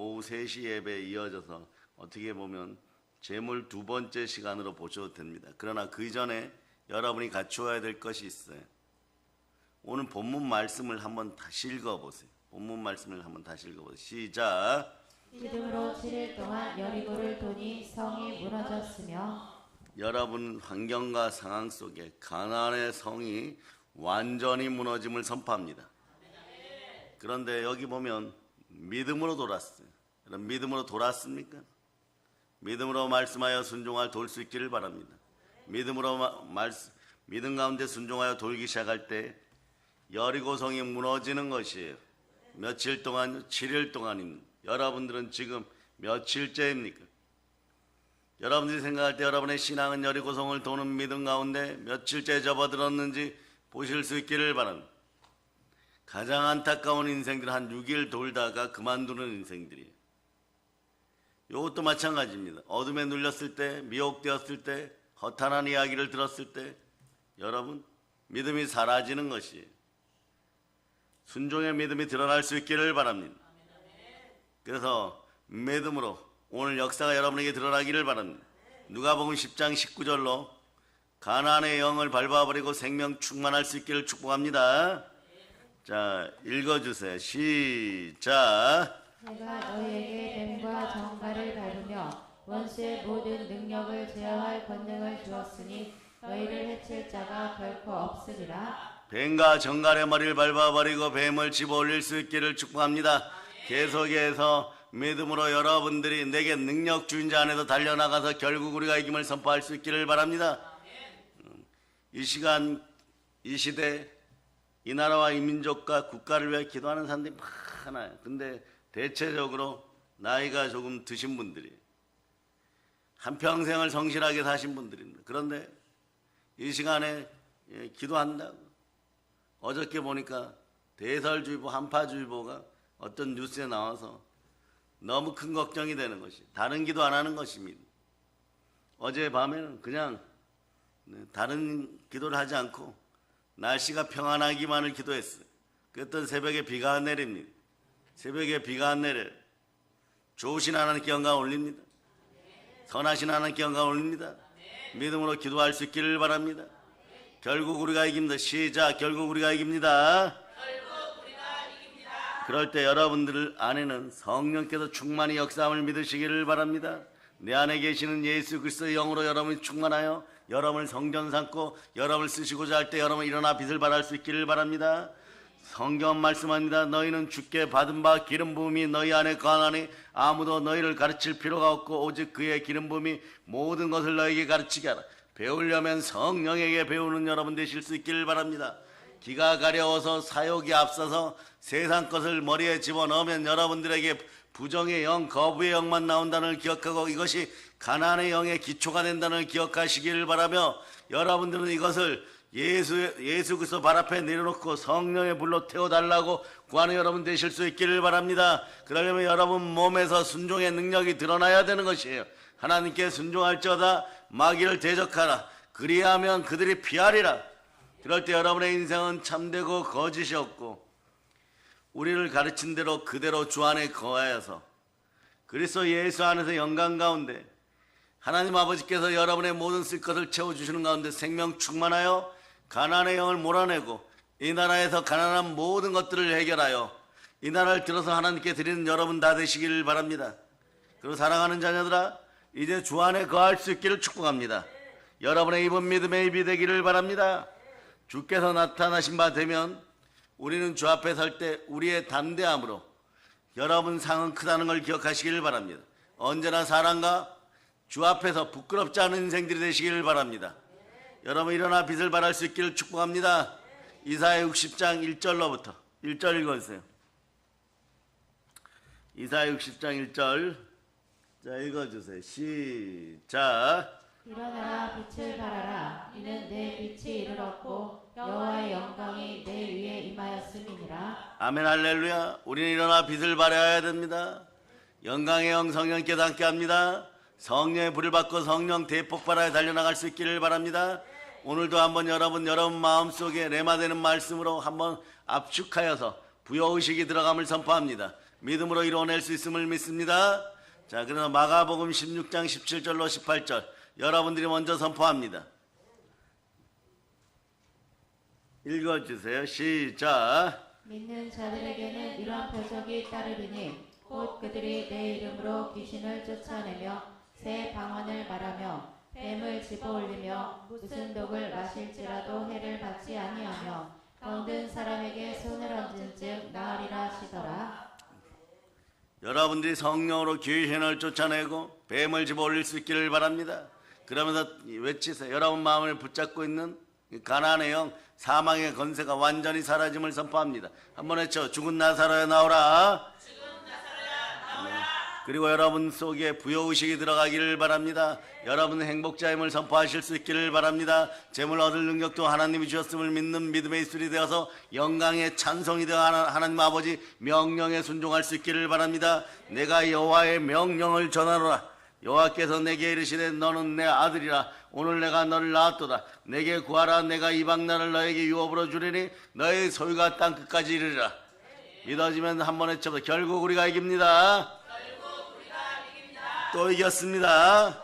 오후 3시 예배에 이어져서 어떻게 보면 제물 두 번째 시간으로 보셔도 됩니다. 그러나 그 이전에 여러분이 갖추어야 될 것이 있어요. 오늘 본문 말씀을 한번 다시 읽어보세요. 본문 말씀을 한번 다시 읽어보세요. 시작. 믿음으로 7일 동안 여리고를 도니 성이 무너졌으며. 여러분 환경과 상황 속에 가나안의 성이 완전히 무너짐을 선포합니다. 그런데 여기 보면 믿음으로 돌았어요. 여러분 믿음으로 돌았습니까? 믿음으로 말씀하여 순종하여 돌 수 있기를 바랍니다. 믿음으로 믿음 가운데 순종하여 돌기 시작할 때 여리고성이 무너지는 것이에요. 며칠 동안 7일 동안입니다. 여러분들은 지금 며칠째입니까? 여러분들이 생각할 때 여러분의 신앙은 여리고성을 도는 믿음 가운데 며칠째 접어들었는지 보실 수 있기를 바랍니다. 가장 안타까운 인생들은 한 6일 돌다가 그만두는 인생들이에요. 이것도 마찬가지입니다. 어둠에 눌렸을 때, 미혹되었을 때, 허탄한 이야기를 들었을 때 여러분 믿음이 사라지는 것이에요. 순종의 믿음이 드러날 수 있기를 바랍니다. 그래서 믿음으로 오늘 역사가 여러분에게 드러나기를 바랍니다. 누가복음 10장 19절로 가나안의 영을 밟아버리고 생명 충만할 수 있기를 축복합니다. 자, 읽어주세요. 시작. 내가 너희에게 뱀과 정갈을 밟으며 원수의 모든 능력을 제어할 권능을 주었으니 너희를 해칠 자가 결코 없으리라. 뱀과 정갈의 머리를 밟아버리고 뱀을 집어올릴 수 있기를 축복합니다. 계속해서 믿음으로 여러분들이 내게 능력 주인 자 안에서 달려나가서 결국 우리가 이김을 선포할 수 있기를 바랍니다. 이 시간, 이 시대, 이 나라와 이 민족과 국가를 위해 기도하는 사람들이 많아요. 근데 대체적으로 나이가 조금 드신 분들이 한평생을 성실하게 사신 분들입니다. 그런데 이 시간에 기도한다고 어저께 보니까 대설주의보, 한파주의보가 어떤 뉴스에 나와서 너무 큰 걱정이 되는 것이 다른 기도 안 하는 것입니다. 어제 밤에는 그냥 다른 기도를 하지 않고 날씨가 평안하기만을 기도했어요. 그랬더니 새벽에 비가 안 내립니다. 새벽에 비가 안 내려요. 좋으신 하나님께 영광 올립니다. 선하신 하나님께 영광 올립니다. 믿음으로 기도할 수 있기를 바랍니다. 결국 우리가 이깁니다. 시작. 결국 우리가 이깁니다. 그럴 때 여러분들 안에는 성령께서 충만히 역사함을 믿으시기를 바랍니다. 내 안에 계시는 예수 그리스도의 영으로 여러분이 충만하여 여러분을 성전 삼고 여러분을 쓰시고자 할 때 여러분 일어나 빛을 발할 수 있기를 바랍니다. 성경 말씀합니다. 너희는 주께 받은 바 기름 부음이 너희 안에 거하나니 아무도 너희를 가르칠 필요가 없고 오직 그의 기름 부음이 모든 것을 너희에게 가르치게 하라. 배우려면 성령에게 배우는 여러분 되실 수 있기를 바랍니다. 기가 가려워서 사욕이 앞서서 세상 것을 머리에 집어넣으면 여러분들에게 부정의 영, 거부의 영만 나온다는 걸 기억하고 이것이 가나안의 영의 기초가 된다는 걸 기억하시기를 바라며 여러분들은 이것을 예수 그리스도 발 앞에 내려놓고 성령의 불로 태워달라고 구하는 여러분 되실 수 있기를 바랍니다. 그러려면 여러분 몸에서 순종의 능력이 드러나야 되는 것이에요. 하나님께 순종할지어다 마귀를 대적하라. 그리하면 그들이 피하리라. 그럴 때 여러분의 인생은 참되고 거짓이 없고 우리를 가르친 대로 그대로 주 안에 거하여서 그리스도 예수 안에서 영광 가운데 하나님 아버지께서 여러분의 모든 쓸 것을 채워주시는 가운데 생명 충만하여 가나안의 영을 몰아내고 이 나라에서 가난한 모든 것들을 해결하여 이 나라를 들어서 하나님께 드리는 여러분 다 되시기를 바랍니다. 그리고 사랑하는 자녀들아 이제 주 안에 거할 수 있기를 축복합니다. 여러분의 입은 믿음의 입이 되기를 바랍니다. 주께서 나타나신 바 되면 우리는 주 앞에 설 때 우리의 담대함으로 여러분 상은 크다는 걸 기억하시기를 바랍니다. 언제나 사랑과 주 앞에서 부끄럽지 않은 인생들이 되시기를 바랍니다. 여러분 일어나 빛을 발할 수 있기를 축복합니다. 이사야 60장 1절로부터 1절 읽어주세요. 이사야 60장 1절 자 읽어주세요. 시작. 일어나라 빛을 발하라. 이는 내 빛이 이르렀고 여호와의 영광이 내 위에 임하였음이니라. 아멘 할렐루야. 우리는 일어나 빛을 발해야 됩니다. 영광의 영 성령께서 함께합니다. 성령의 불을 받고 성령 대폭발하여 달려나갈 수 있기를 바랍니다. 오늘도 한번 여러분 마음속에 레마되는 말씀으로 한번 압축하여서 부여의식이 들어감을 선포합니다. 믿음으로 이루어낼 수 있음을 믿습니다. 자, 그러나 마가복음 16장 17절로 18절 여러분들이 먼저 선포합니다. 읽어주세요. 시작. 믿는 자들에게는 이런 표적이 따르리니 곧 그들이 내 이름으로 귀신을 쫓아내며 새 방언을 말하며 뱀을 집어올리며 무슨 독을 마실지라도 해를 받지 아니하며 병든 사람에게 손을 얹은 즉 나으리라 하시더라. 여러분들이 성령으로 귀신을 쫓아내고 뱀을 집어올릴 수 있기를 바랍니다. 그러면서 외치세요. 여러분 마음을 붙잡고 있는 가난의 영, 사망의 건세가 완전히 사라짐을 선포합니다. 한번 외쳐. 죽은 나사로야 나오라. 그리고 여러분 속에 부여의식이 들어가기를 바랍니다. 여러분은 행복자임을 선포하실 수 있기를 바랍니다. 재물 얻을 능력도 하나님이 주셨음을 믿는 믿음의 입술이 되어서 영광의 찬송이 되어 하나님 아버지 명령에 순종할 수 있기를 바랍니다. 내가 여호와의 명령을 전하노라. 여호와께서 내게 이르시되 너는 내 아들이라. 오늘 내가 너를 낳았도다. 내게 구하라. 내가 이방 나라를 너에게 유업으로 주리니 너의 소유가 땅 끝까지 이르리라. 믿어지면 한번 외쳐서 결국 우리가 이깁니다. 또 이겼습니다.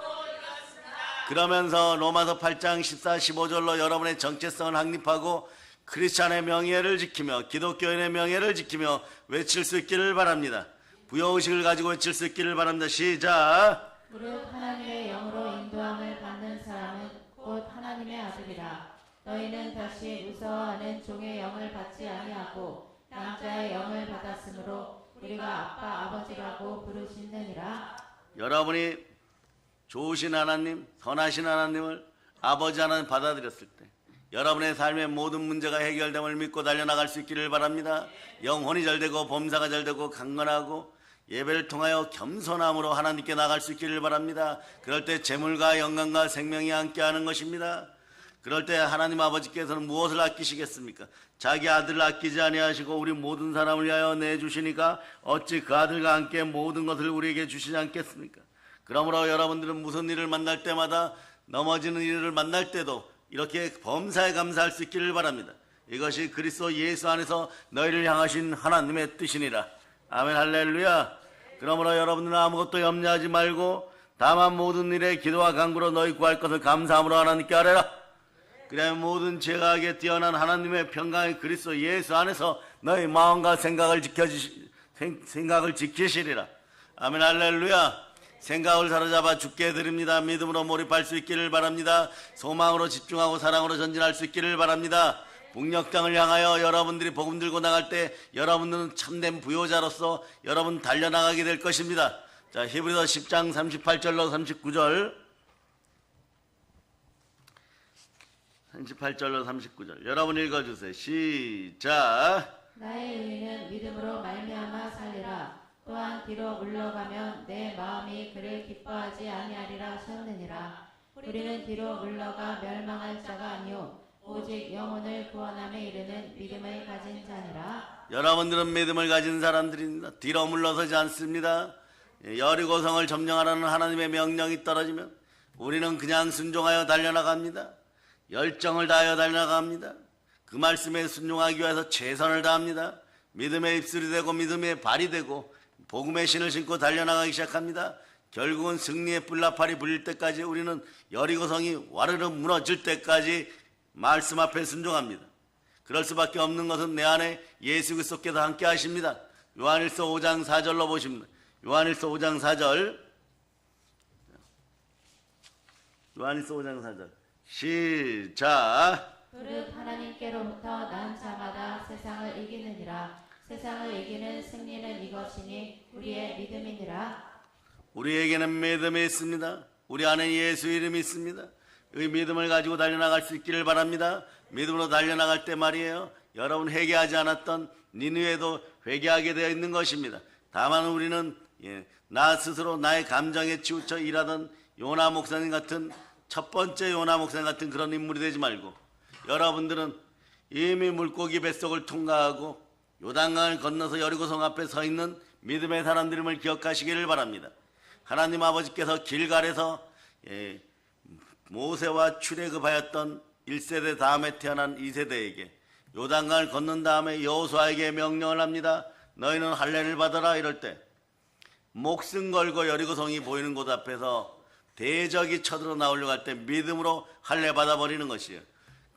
그러면서 로마서 8장 14, 15절로 여러분의 정체성을 확립하고 크리스찬의 명예를 지키며 기독교인의 명예를 지키며 외칠 수 있기를 바랍니다. 부여의식을 가지고 외칠 수 있기를 바랍니다. 시작. 무릇 하나님의 영으로 인도함을 받는 사람은 곧 하나님의 아들이라. 너희는 다시 무서워하는 종의 영을 받지 아니하고 남자의 영을 받았으므로 우리가 아빠 아버지라고 부르시느니라. 여러분이 좋으신 하나님, 선하신 하나님을 아버지 하나님 받아들였을 때 여러분의 삶의 모든 문제가 해결됨을 믿고 달려나갈 수 있기를 바랍니다. 영혼이 잘되고 범사가 잘되고 강건하고 예배를 통하여 겸손함으로 하나님께 나갈 수 있기를 바랍니다. 그럴 때 재물과 영광과 생명이 함께하는 것입니다. 그럴 때 하나님 아버지께서는 무엇을 아끼시겠습니까? 자기 아들을 아끼지 아니하시고 우리 모든 사람을 위하여 내주시니까 어찌 그 아들과 함께 모든 것을 우리에게 주시지 않겠습니까? 그러므로 여러분들은 무슨 일을 만날 때마다 넘어지는 일을 만날 때도 이렇게 범사에 감사할 수 있기를 바랍니다. 이것이 그리스도 예수 안에서 너희를 향하신 하나님의 뜻이니라. 아멘 할렐루야. 그러므로 여러분들은 아무것도 염려하지 말고 다만 모든 일에 기도와 간구로 너희 구할 것을 감사함으로 하나님께 아뢰라. 그래 모든 죄악에 뛰어난 하나님의 평강의 그리스도 예수 안에서 너희 마음과 생각을 지키시리라. 아멘 할렐루야. 생각을 사로잡아 주께 드립니다. 믿음으로 몰입할 수 있기를 바랍니다. 소망으로 집중하고 사랑으로 전진할 수 있기를 바랍니다. 북녘땅을 향하여 여러분들이 복음 들고 나갈 때 여러분들은 참된 부요자로서 여러분 달려나가게 될 것입니다. 자, 히브리서 10장 38절로 39절 38절로 39절 여러분 읽어주세요. 시작. 나의 의인은 믿음으로 말미암아 살리라. 또한 뒤로 물러가면 내 마음이 그를 기뻐하지 아니하리라 하셨느니라. 우리는 뒤로 물러가 멸망할 자가 아니오 오직 영혼을 구원함에 이르는 믿음을 가진 자니라. 여러분들은 믿음을 가진 사람들입니다. 뒤로 물러서지 않습니다. 여리고성을 점령하라는 하나님의 명령이 떨어지면 우리는 그냥 순종하여 달려나갑니다. 열정을 다하여 달려나갑니다. 그 말씀에 순종하기 위해서 최선을 다합니다. 믿음의 입술이 되고 믿음의 발이 되고 복음의 신을 신고 달려나가기 시작합니다. 결국은 승리의 뿔나팔이 불릴 때까지 우리는 여리고성이 와르르 무너질 때까지 말씀 앞에 순종합니다. 그럴 수밖에 없는 것은 내 안에 예수 그리스도께서 함께 하십니다. 요한일서 5장 4절로 보십니다. 요한일서 5장 4절 요한일서 5장 4절 시작. 그릇 하나님께로부터 난 자마다 세상을 이기느니라. 세상을 이기는 승리는 이것이니 우리의 믿음이니라. 우리에게는 믿음이 있습니다. 우리 안에 예수 이름이 있습니다. 이 믿음을 가지고 달려나갈 수 있기를 바랍니다. 믿음으로 달려나갈 때 말이에요. 여러분 회개하지 않았던 니느웨도 회개하게 되어 있는 것입니다. 다만 우리는 나 스스로 나의 감정에 치우쳐 일하던 요나 목사님 같은 첫 번째 요나 목사님 같은 그런 인물이 되지 말고 여러분들은 이미 물고기 뱃속을 통과하고 요단강을 건너서 여리고성 앞에 서 있는 믿음의 사람들임을 기억하시기를 바랍니다. 하나님 아버지께서 길갈에서 모세와 출애굽하였던 1세대 다음에 태어난 2세대에게 요단강을 건넌 다음에 여호수아에게 명령을 합니다. 너희는 할례를 받아라 이럴 때 목숨 걸고 여리고성이 보이는 곳 앞에서 대적이 쳐들어 나오려고 할 때 믿음으로 할례 받아버리는 것이에요.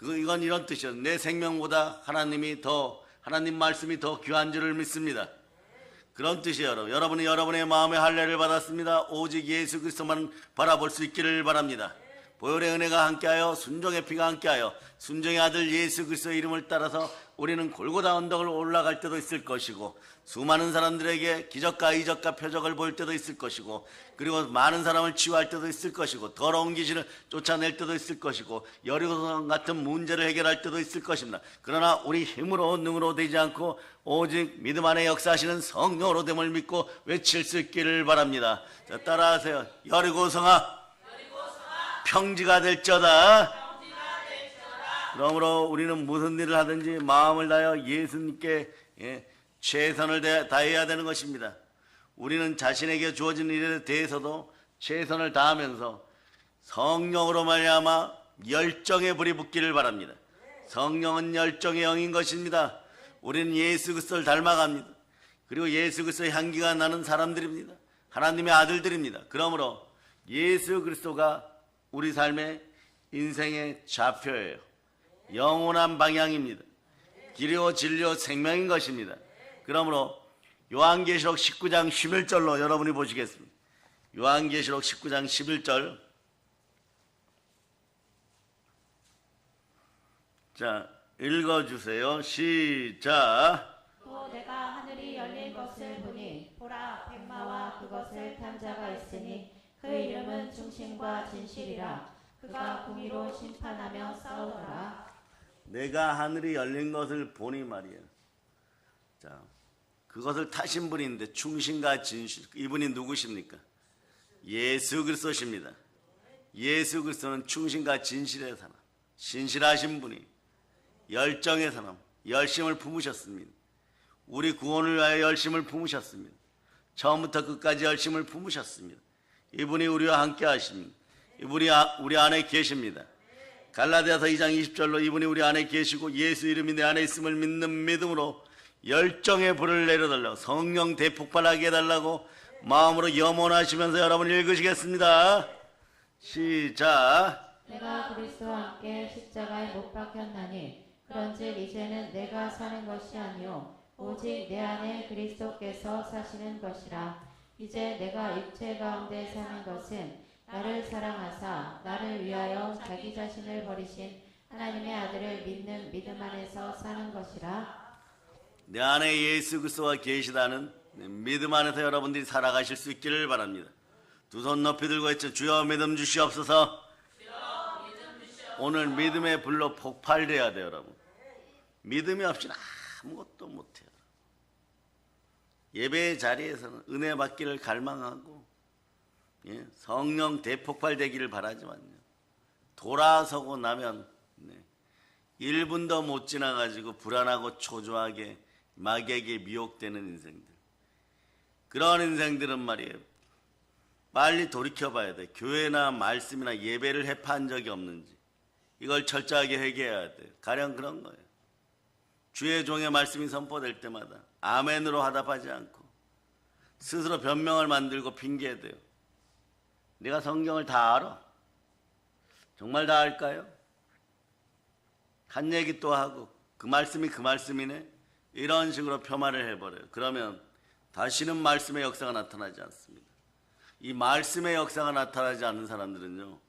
이건 이런 뜻이에요. 내 생명보다 하나님 말씀이 더 귀한 줄을 믿습니다. 그런 뜻이에요. 여러분. 여러분이 여러분의 마음에 할례를 받았습니다. 오직 예수 그리스도만 바라볼 수 있기를 바랍니다. 보혈의 은혜가 함께하여 순종의 피가 함께하여 순종의 아들 예수 그리스도의 이름을 따라서 우리는 골고다 언덕을 올라갈 때도 있을 것이고 수많은 사람들에게 기적과 이적과 표적을 보일 때도 있을 것이고 그리고 많은 사람을 치유할 때도 있을 것이고 더러운 귀신을 쫓아낼 때도 있을 것이고 여리고성 같은 문제를 해결할 때도 있을 것입니다. 그러나 우리 힘으로 능으로 되지 않고 오직 믿음 안에 역사하시는 성령으로 됨을 믿고 외칠 수 있기를 바랍니다. 자, 따라하세요. 여리고성아 평지가 될지어다. 그러므로 우리는 무슨 일을 하든지 마음을 다하여 예수님께 최선을 다해야 되는 것입니다. 우리는 자신에게 주어진 일에 대해서도 최선을 다하면서 성령으로 말미암아 열정의 불이 붙기를 바랍니다. 성령은 열정의 영인 것입니다. 우리는 예수 그리스도를 닮아갑니다. 그리고 예수 그리스도의 향기가 나는 사람들입니다. 하나님의 아들들입니다. 그러므로 예수 그리스도가 우리 삶의 인생의 좌표예요. 영원한 방향입니다. 길이요 진리요 생명인 것입니다. 그러므로 요한계시록 19장 11절로 여러분이 보시겠습니다. 요한계시록 19장 11절. 자, 읽어주세요. 시작. 또 내가 하늘이 열린 것을 보니 보라 백마와 그것을 탄 자가 있으니 그 이름은 중심과 진실이라. 그가 공의로 심판하며 싸우더라. 내가 하늘이 열린 것을 보니 말이에요. 자, 그것을 타신 분인데 충신과 진실, 이분이 누구십니까? 예수 그리스도십니다. 예수 그리스도는 충신과 진실의 사람, 신실하신 분이 열정의 사람, 열심을 품으셨습니다. 우리 구원을 위하여 열심을 품으셨습니다. 처음부터 끝까지 열심을 품으셨습니다. 이분이 우리와 함께 하십니다. 이분이 우리 안에 계십니다. 갈라디아서 2장 20절로 이분이 우리 안에 계시고 예수 이름이 내 안에 있음을 믿는 믿음으로 열정의 불을 내려달라고 성령 대폭발하게 해달라고 마음으로 염원하시면서 여러분 읽으시겠습니다. 시작. 내가 그리스도와 함께 십자가에 못 박혔나니 그런즉 이제는 내가 사는 것이 아니요 오직 내 안에 그리스도께서 사시는 것이라. 이제 내가 육체 가운데 사는 것은 나를 사랑하사 나를 위하여 자기 자신을 버리신 하나님의 아들을 믿는 믿음 안에서 사는 것이라. 내 안에 예수 그리스도가 계시다는 믿음 안에서 여러분들이 살아가실 수 있기를 바랍니다. 두 손 높이 들고 했죠. 주여 믿음 주시옵소서. 오늘 믿음의 불로 폭발돼야 돼요. 여러분. 믿음이 없이는 아무것도 못해요. 예배의 자리에서는 은혜 받기를 갈망하고 성령 대폭발되기를 바라지만요. 돌아서고 나면 1분도 못 지나가지고 불안하고 초조하게 마귀에게 미혹되는 인생들. 그런 인생들은 말이에요. 빨리 돌이켜봐야 돼. 교회나 말씀이나 예배를 회파한 적이 없는지 이걸 철저하게 회개해야 돼요. 가령 그런 거예요. 주의 종의 말씀이 선포될 때마다 아멘으로 화답하지 않고 스스로 변명을 만들고 핑계대요. 내가 성경을 다 알아? 정말 다 알까요? 한 얘기 또 하고 그 말씀이 그 말씀이네? 이런 식으로 폄하를 해버려요. 그러면 다시는 말씀의 역사가 나타나지 않습니다. 이 말씀의 역사가 나타나지 않는 사람들은요,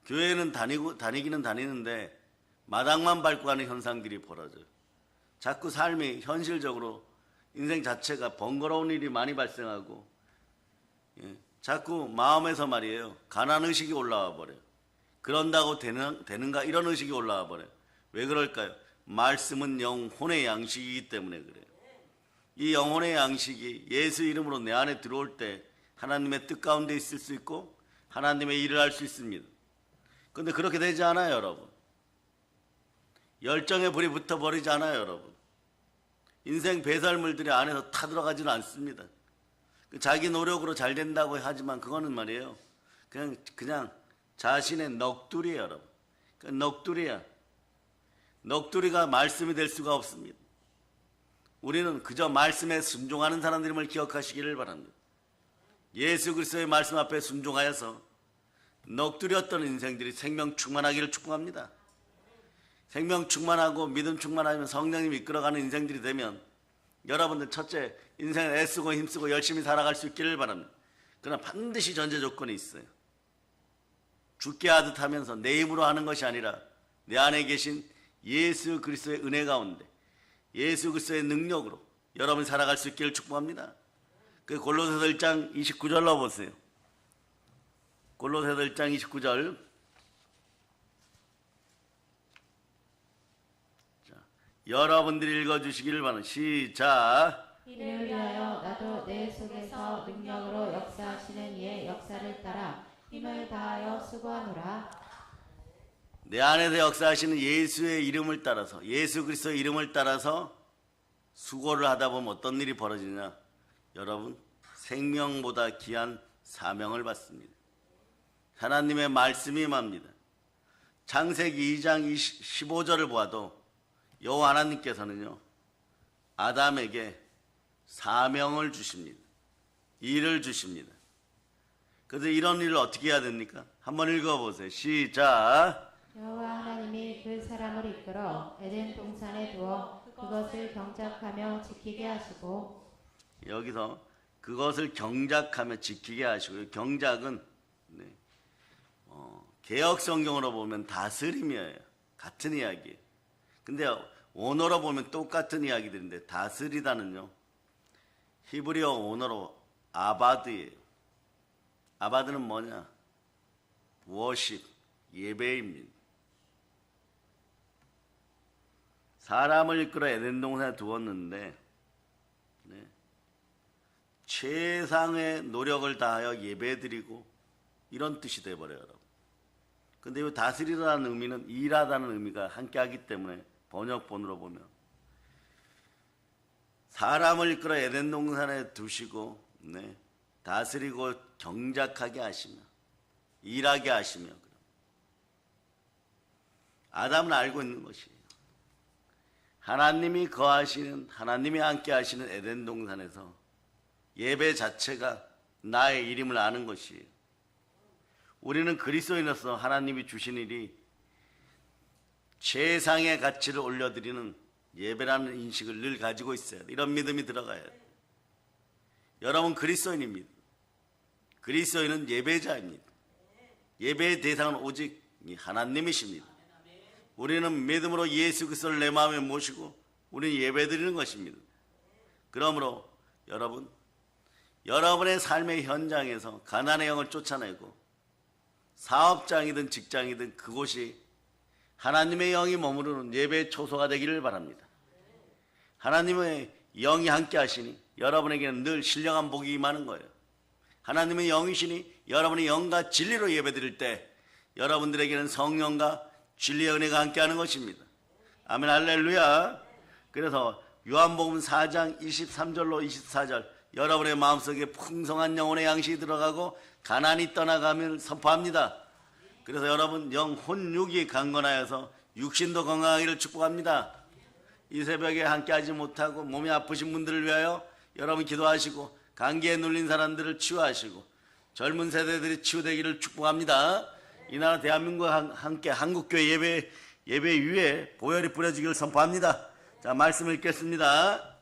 교회는 다니기는 다니는데 마당만 밟고 가는 현상들이 벌어져요. 자꾸 삶이 현실적으로 인생 자체가 번거로운 일이 많이 발생하고 자꾸 마음에서 말이에요. 가난의식이 올라와 버려요. 그런다고 되는가 이런 의식이 올라와 버려요. 왜 그럴까요? 말씀은 영혼의 양식이기 때문에 그래요. 이 영혼의 양식이 예수 이름으로 내 안에 들어올 때 하나님의 뜻 가운데 있을 수 있고 하나님의 일을 할 수 있습니다. 그런데 그렇게 되지 않아요, 여러분. 열정의 불이 붙어버리지 않아요, 여러분. 인생 배설물들이 안에서 타들어가지는 않습니다. 자기 노력으로 잘 된다고 하지만 그거는 말이에요. 그냥 자신의 넋두리예요, 여러분. 넋두리야. 넋두리가 말씀이 될 수가 없습니다. 우리는 그저 말씀에 순종하는 사람들임을 기억하시기를 바랍니다. 예수 그리스도의 말씀 앞에 순종하여서 넋두렸던 인생들이 생명 충만하기를 축복합니다. 생명 충만하고 믿음 충만하면 성령님이 이끌어가는 인생들이 되면 여러분들 첫째, 인생을 애쓰고 힘쓰고 열심히 살아갈 수 있기를 바랍니다. 그러나 반드시 전제 조건이 있어요. 죽게 하듯 하면서 내 힘으로 하는 것이 아니라 내 안에 계신 예수 그리스도의 은혜 가운데 예수 그리스도의 능력으로 여러분이 살아갈 수 있기를 축복합니다. 그 골로새서 1장 29절로 보세요. 골로새서 1장 29절. 자, 여러분들이 읽어주시기를 바랍니다. 시작. 이를 위하여 나도 내 속에서 능력으로 역사하시는 이의 역사를 따라 힘을 다하여 수고하노라. 내 안에서 역사하시는 예수의 이름을 따라서 예수 그리스도의 이름을 따라서 수고를 하다 보면 어떤 일이 벌어지냐? 여러분 생명보다 귀한 사명을 받습니다. 하나님의 말씀이 임합니다. 창세기 2장 15절을 보아도 여호와 하나님께서는요 아담에게 사명을 주십니다. 일을 주십니다. 그래서 이런 일을 어떻게 해야 됩니까? 한번 읽어보세요. 시작. 여호와 하나님이 그 사람을 이끌어 에덴 동산에 두어 그것을 경작하며 지키게 하시고. 여기서 그것을 경작하며 지키게 하시고요. 경작은 개역 성경으로 보면 다스림이에요. 같은 이야기예요. 근데 원어로 보면 똑같은 이야기들인데 다스리다는요 히브리어 원어로 아바드예요. 아바드는 뭐냐? 워십, 예배입니다. 사람을 이끌어 에덴 동산에 두었는데 최상의 노력을 다하여 예배드리고 이런 뜻이 되어버려요. 여러분. 근데 이 다스리라는 의미는 일하다는 의미가 함께하기 때문에 번역본으로 보면 사람을 이끌어 에덴 동산에 두시고 다스리고 경작하게 하시며 일하게 하시며 아담은 알고 있는 것이에요. 하나님이 거하시는 하나님이 함께 하시는 에덴 동산에서 예배 자체가 나의 이름을 아는 것이에요. 우리는 그리스도인으로서 하나님이 주신 일이 최상의 가치를 올려드리는 예배라는 인식을 늘 가지고 있어야 돼요. 이런 믿음이 들어가야 돼요. 여러분 그리스도인입니다. 그리스도인은 예배자입니다. 예배의 대상은 오직 하나님이십니다. 우리는 믿음으로 예수 그리스도를 내 마음에 모시고 우리는 예배드리는 것입니다. 그러므로 여러분의 삶의 현장에서 가난의 영을 쫓아내고 사업장이든 직장이든 그곳이 하나님의 영이 머무르는 예배의 초소가 되기를 바랍니다. 하나님의 영이 함께 하시니 여러분에게는 늘 신령한 복이 임하는 거예요. 하나님의 영이시니 여러분의 영과 진리로 예배드릴 때 여러분들에게는 성령과 진리의 은혜가 함께하는 것입니다. 아멘 할렐루야. 그래서 요한복음 4장 23절로 24절 여러분의 마음속에 풍성한 영혼의 양식이 들어가고 가난이 떠나가면 선포합니다. 그래서 여러분 영혼 육이 강건하여서 육신도 건강하기를 축복합니다. 이 새벽에 함께하지 못하고 몸이 아프신 분들을 위하여 여러분 기도하시고 감기에 눌린 사람들을 치유하시고 젊은 세대들이 치유되기를 축복합니다. 이 나라 대한민국과 함께 한국교회 예배 위에 보혈이 뿌려지기를 선포합니다. 자, 말씀을 읽겠습니다.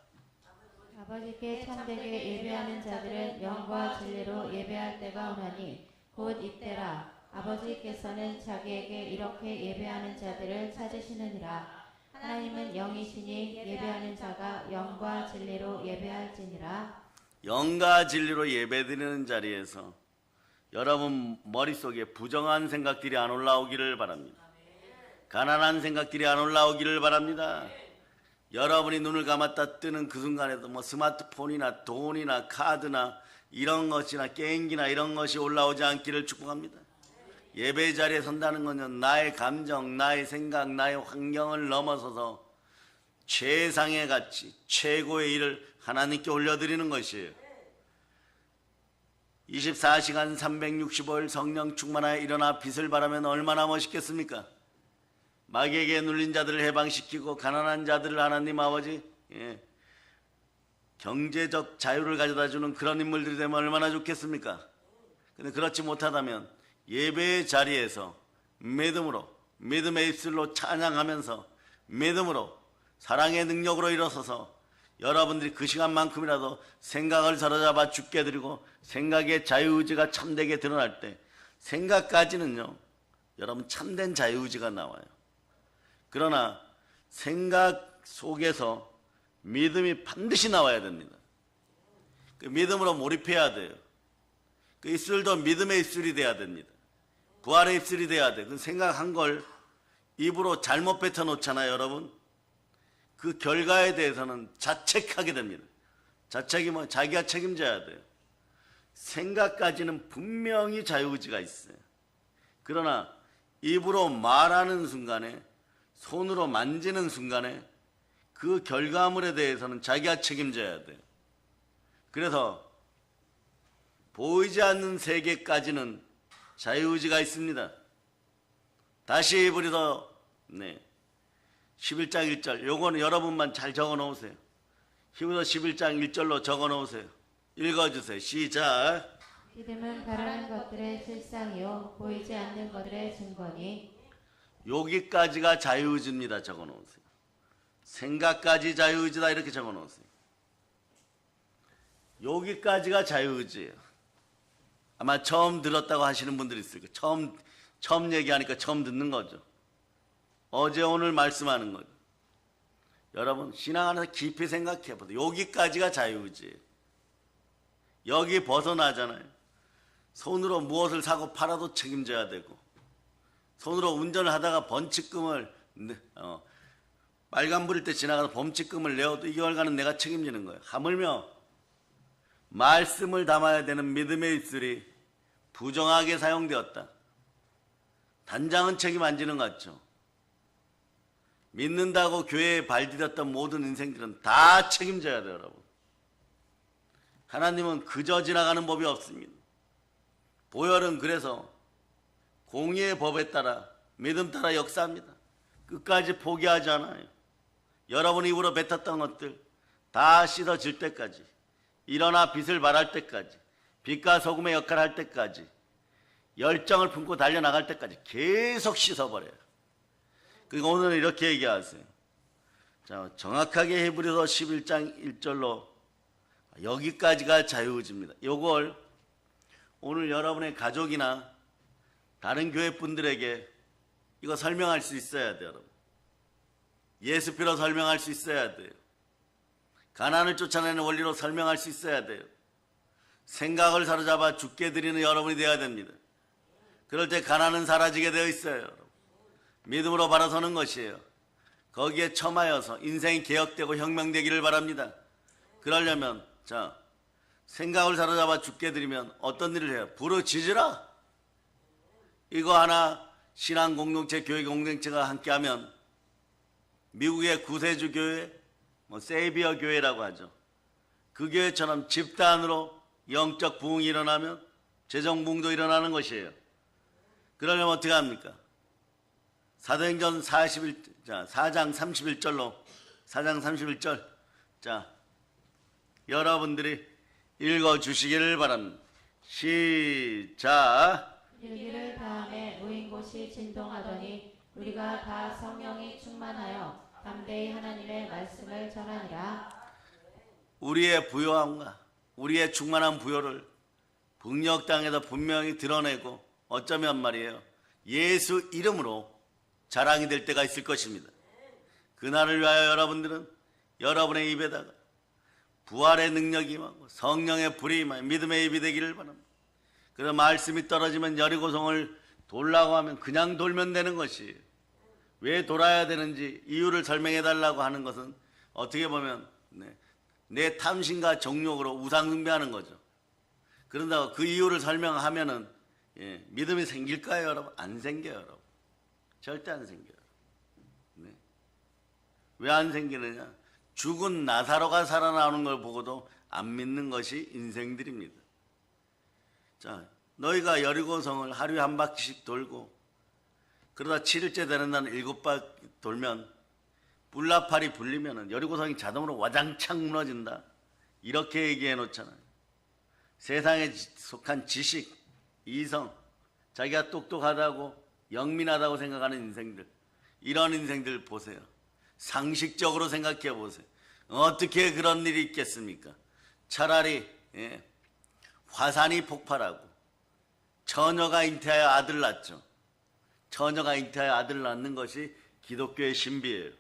아버지께 참되게 예배하는 자들은 영과 진리로 예배할 때가 오나니 곧 이때라. 아버지께서는 자기에게 이렇게 예배하는 자들을 찾으시느니라. 하나님은 영이시니 예배하는 자가 영과 진리로 예배할지니라. 영과 진리로 예배드리는 자리에서 여러분 머릿속에 부정한 생각들이 안 올라오기를 바랍니다. 가난한 생각들이 안 올라오기를 바랍니다. 여러분이 눈을 감았다 뜨는 그 순간에도 스마트폰이나 돈이나 카드나 이런 것이나 게임기나 이런 것이 올라오지 않기를 축복합니다. 예배 자리에 선다는 것은 나의 감정, 나의 생각, 나의 환경을 넘어서서 최상의 가치, 최고의 일을 하나님께 올려드리는 것이에요. 24시간 365일 성령 충만하여 일어나 빛을 발하면 얼마나 멋있겠습니까? 마귀에게 눌린 자들을 해방시키고 가난한 자들을 하나님 아버지 경제적 자유를 가져다 주는 그런 인물들이 되면 얼마나 좋겠습니까? 근데 그렇지 못하다면 예배의 자리에서 믿음으로, 믿음의 입술로 찬양하면서 믿음으로 사랑의 능력으로 일어서서 여러분들이 그 시간만큼이라도 생각을 사로잡아 죽게 드리고 생각의 자유의지가 참되게 드러날 때 생각까지는요, 여러분 참된 자유의지가 나와요. 그러나 생각 속에서 믿음이 반드시 나와야 됩니다. 그 믿음으로 몰입해야 돼요. 그 입술도 믿음의 입술이 돼야 됩니다. 부활의 입술이 돼야 돼요. 그 생각한 걸 입으로 잘못 뱉어 놓잖아요, 여러분. 그 결과에 대해서는 자책하게 됩니다. 자책이 뭐 자기가 책임져야 돼요. 생각까지는 분명히 자유의지가 있어요. 그러나 입으로 말하는 순간에, 손으로 만지는 순간에 그 결과물에 대해서는 자기가 책임져야 돼요. 그래서 보이지 않는 세계까지는 자유의지가 있습니다. 다시 히브리서 11장 1절, 요거는 여러분만 잘 적어 놓으세요. 히브리서 11장 1절로 적어 놓으세요. 읽어주세요. 시작. 믿음은 바라는 것들의 실상이요 보이지 않는 것들의 증거니. 여기까지가 자유의지입니다. 적어 놓으세요. 생각까지 자유의지다 이렇게 적어 놓으세요. 여기까지가 자유의지예요. 아마 처음 들었다고 하시는 분들이 있을 거예요. 처음 얘기하니까 처음 듣는 거죠. 어제 오늘 말씀하는 거죠. 여러분 신앙 안에서 깊이 생각해 보세요. 여기까지가 자유의지예요. 여기 벗어나잖아요. 손으로 무엇을 사고 팔아도 책임져야 되고, 손으로 운전을 하다가 범칙금을 빨간불일 때 지나가서 범칙금을 내어도 이 결과는 내가 책임지는 거예요. 하물며 말씀을 담아야 되는 믿음의 입술이 부정하게 사용되었다. 단장은 책임 안 지는 것 같죠. 믿는다고 교회에 발디뎠던 모든 인생들은 다 책임져야 돼요, 여러분. 하나님은 그저 지나가는 법이 없습니다. 보혈은 그래서 공의의 법에 따라 믿음 따라 역사합니다. 끝까지 포기하지 않아요. 여러분 입으로 뱉었던 것들 다 씻어질 때까지, 일어나 빛을 발할 때까지, 빛과 소금의 역할을 할 때까지, 열정을 품고 달려나갈 때까지 계속 씻어버려요. 그리고 오늘은 이렇게 얘기하세요. 자, 정확하게 히브리서 11장 1절로 여기까지가 자유의지입니다. 이걸 오늘 여러분의 가족이나 다른 교회 분들에게 이거 설명할 수 있어야 돼요, 여러분. 예수피로 설명할 수 있어야 돼요. 가난을 쫓아내는 원리로 설명할 수 있어야 돼요. 생각을 사로잡아 죽게 드리는 여러분이 되어야 됩니다. 그럴 때 가난은 사라지게 되어 있어요, 여러분. 믿음으로 바라서는 것이에요. 거기에 처마여서 인생이 개혁되고 혁명되기를 바랍니다. 그러려면 자, 생각을 사로잡아 죽게 드리면 어떤 일을 해요? 부르짖으라. 이거 하나 신앙 공동체, 교회 공동체가 함께하면 미국의 구세주 교회, 세이비어 교회라고 하죠. 그 교회처럼 집단으로 영적 부흥이 일어나면 재정 부흥도 일어나는 것이에요. 그러려면 어떻게 합니까? 사도행전 4장 31절로 4장 31절 자, 여러분들이 읽어주시기를 바랍니다. 시작. 일기를 다음에 모인 곳이 진동하더니 우리가 다 성령이 충만하여 담대히 하나님의 말씀을 전하니라. 우리의 부요함과 우리의 충만한 부요를 북녘 땅에서 분명히 드러내고 어쩌면 말이에요, 예수 이름으로 자랑이 될 때가 있을 것입니다. 그날을 위하여 여러분들은 여러분의 입에다가 부활의 능력이 임하고 성령의 불이 임하여 믿음의 입이 되기를 바랍니다. 그래서 말씀이 떨어지면 여리고성을 돌라고 하면 그냥 돌면 되는 것이에요. 왜 돌아야 되는지 이유를 설명해 달라고 하는 것은 어떻게 보면 내 탐심과 정욕으로 우상 숭배하는 거죠. 그런다고 그 이유를 설명하면은 믿음이 생길까요, 여러분? 안 생겨요, 여러분. 절대 안 생겨요. 왜 안 생기느냐? 죽은 나사로가 살아나오는 걸 보고도 안 믿는 것이 인생들입니다. 자, 너희가 여리고성을 하루에 한 바퀴씩 돌고 그러다 7일째 되는 날은 7바퀴 돌면 뿔나팔이 불리면 여리고성이 자동으로 와장창 무너진다. 이렇게 얘기해 놓잖아요. 세상에 속한 지식, 이성, 자기가 똑똑하다고 영민하다고 생각하는 인생들, 이런 인생들 보세요. 상식적으로 생각해 보세요. 어떻게 그런 일이 있겠습니까? 차라리 화산이 폭발하고 처녀가 잉태하여 아들 낳죠. 처녀가 잉태하여 아들 낳는 것이 기독교의 신비예요.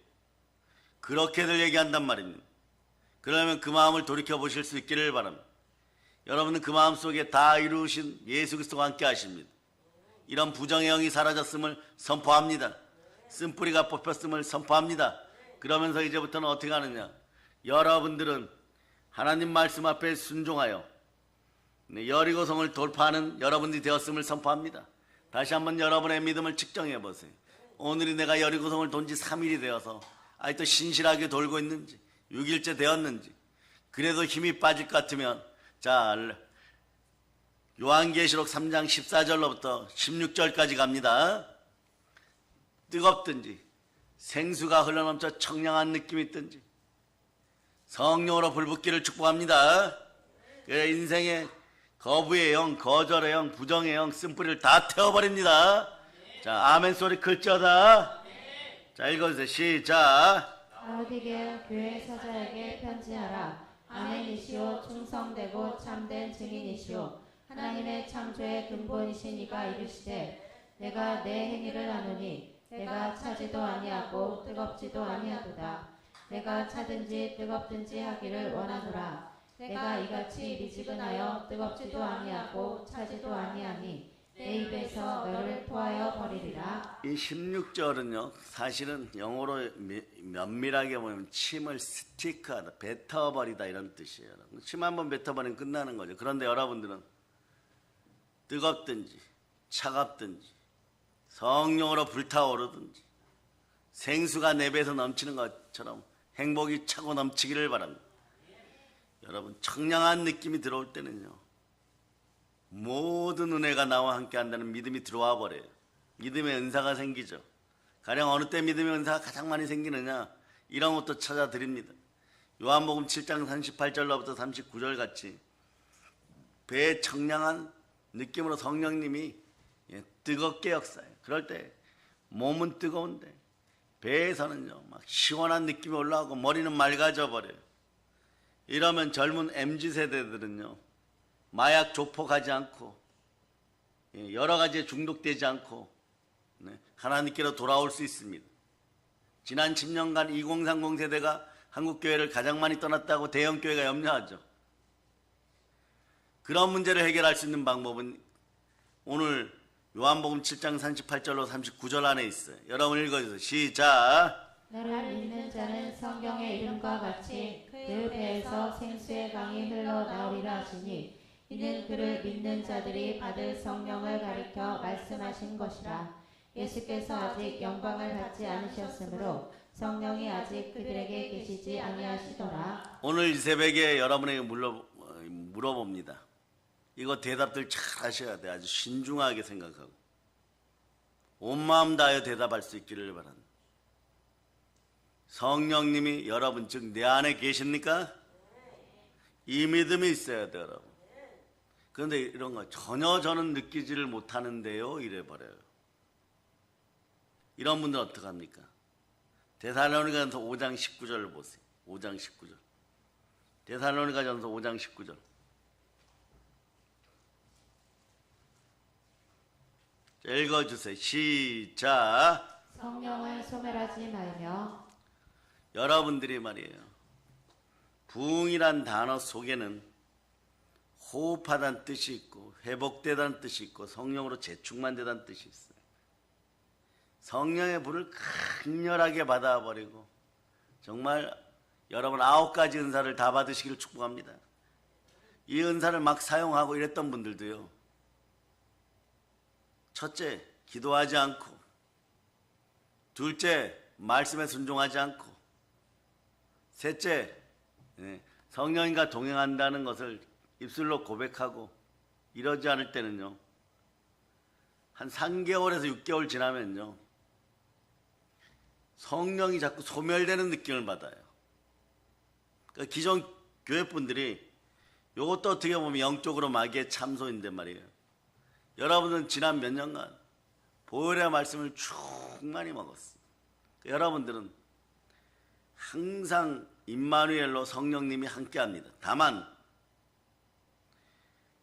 그렇게들 얘기한단 말입니다. 그러면 그 마음을 돌이켜 보실 수 있기를 바랍니다. 여러분은 그 마음 속에 다 이루신 예수 그리스도와 함께 하십니다. 이런 부정의 영이 사라졌음을 선포합니다. 쓴뿌리가 뽑혔음을 선포합니다. 그러면서 이제부터는 어떻게 하느냐? 여러분들은 하나님 말씀 앞에 순종하여 여리고성을 돌파하는 여러분들이 되었음을 선포합니다. 다시 한번 여러분의 믿음을 측정해 보세요. 오늘이 내가 여리고성을 돈 지 3일이 되어서 아직도 신실하게 돌고 있는지, 6일째 되었는지, 그래도 힘이 빠질 것 같으면, 자, 요한계시록 3장 14절로부터 16절까지 갑니다. 뜨겁든지 생수가 흘러넘쳐 청량한 느낌이 있든지 성령으로 불붙기를 축복합니다. 인생의 거부의 영, 거절의 영, 부정의 영, 쓴뿌리를 다 태워버립니다. 자, 아멘 소리 클지어다. 자, 읽어주세요. 시작. 라오디게아 교회 사자에게 편지하라. 아멘이시오 충성되고 참된 증인이시오 하나님의 창조의 근본이신 이가 이르시되 내가 내 행위를 아노니 내가 차지도 아니하고 뜨겁지도 아니하도다. 내가 차든지 뜨겁든지 하기를 원하노라. 내가 이같이 미지근하여 뜨겁지도 아니하고 차지도 아니하니 내 입에서 너를 토하여 버리리라. 이 16절은요, 사실은 영어로 면밀하게 보면 침을 스티크하다, 뱉어버리다 이런 뜻이에요. 침 한번 뱉어버리면 끝나는 거죠. 그런데 여러분들은 뜨겁든지 차갑든지 성령으로 불타오르든지 생수가 내 배에서 넘치는 것처럼 행복이 차고 넘치기를 바랍니다. 여러분, 청량한 느낌이 들어올 때는요, 모든 은혜가 나와 함께 한다는 믿음이 들어와 버려요. 믿음의 은사가 생기죠. 가령 어느 때 믿음의 은사가 가장 많이 생기느냐, 이런 것도 찾아드립니다. 요한복음 7장 38절로부터 39절 같이 배에 청량한 느낌으로 성령님이 뜨겁게 역사해요. 그럴 때 몸은 뜨거운데 배에서는요 막 시원한 느낌이 올라오고 머리는 맑아져 버려요. 이러면 젊은 MZ세대들은요 마약 조폭하지 않고 여러 가지에 중독되지 않고 하나님께로 돌아올 수 있습니다. 지난 10년간 2030 세대가 한국교회를 가장 많이 떠났다고 대형교회가 염려하죠. 그런 문제를 해결할 수 있는 방법은 오늘 요한복음 7장 38절로 39절 안에 있어요. 여러분 읽어주세요. 시작. 나를 믿는 자는 성경의 이름과 같이 그 배에서 생수의 강이 흘러나오리라 하시니 이는 그를 믿는 자들이 받을 성령을 가리켜 말씀하신 것이라. 예수께서 아직 영광을 받지 않으셨으므로 성령이 아직 그들에게 계시지 아니하시더라. 오늘 이 새벽에 여러분에게 물어봅니다. 이거 대답들 잘 하셔야 돼. 아주 신중하게 생각하고 온 마음 다하여 대답할 수 있기를 바랍니다. 성령님이 여러분 즉 내 안에 계십니까? 이 믿음이 있어야 돼요, 여러분. 그런데 이런 거 전혀 저는 느끼지를 못하는데요, 이래버려요. 이런 분들 어떡합니까? 데살로니가전서 5장 19절을 보세요. 5장 19절. 데살로니가전서 5장 19절. 읽어주세요. 시작. 성령을 소멸하지 말며. 여러분들이 말이에요, 부흥이란 단어 속에는 호흡하다는 뜻이 있고 회복되다는 뜻이 있고 성령으로 재충만되다는 뜻이 있어요. 성령의 불을 강렬하게 받아버리고 정말 여러분 9가지 은사를 다 받으시기를 축복합니다. 이 은사를 막 사용하고 이랬던 분들도요, 첫째, 기도하지 않고, 둘째, 말씀에 순종하지 않고, 셋째, 성령님과 동행한다는 것을 입술로 고백하고 이러지 않을 때는요, 한 3개월에서 6개월 지나면요 성령이 자꾸 소멸되는 느낌을 받아요. 그러니까 기존 교회분들이 이것도 어떻게 보면 영적으로 마귀의 참소인데 말이에요. 여러분들은 지난 몇 년간 보혈의 말씀을 충만히 먹었어요. 여러분들은 항상 임마누엘로 성령님이 함께합니다. 다만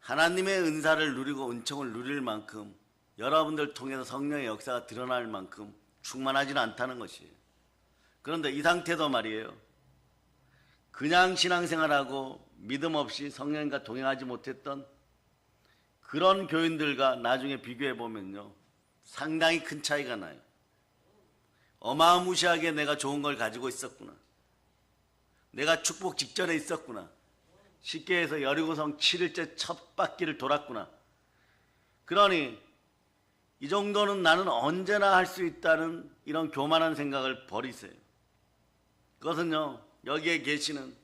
하나님의 은사를 누리고 은총을 누릴 만큼 여러분들 통해서 성령의 역사가 드러날 만큼 충만하지는 않다는 것이에요. 그런데 이 상태도 말이에요. 그냥 신앙생활하고 믿음 없이 성령과 동행하지 못했던 그런 교인들과 나중에 비교해 보면요, 상당히 큰 차이가 나요. 어마무시하게 내가 좋은 걸 가지고 있었구나. 내가 축복 직전에 있었구나. 쉽게 해서 여리고성 7일째 첫 바퀴를 돌았구나. 그러니 이 정도는 나는 언제나 할 수 있다는 이런 교만한 생각을 버리세요. 그것은요, 여기에 계시는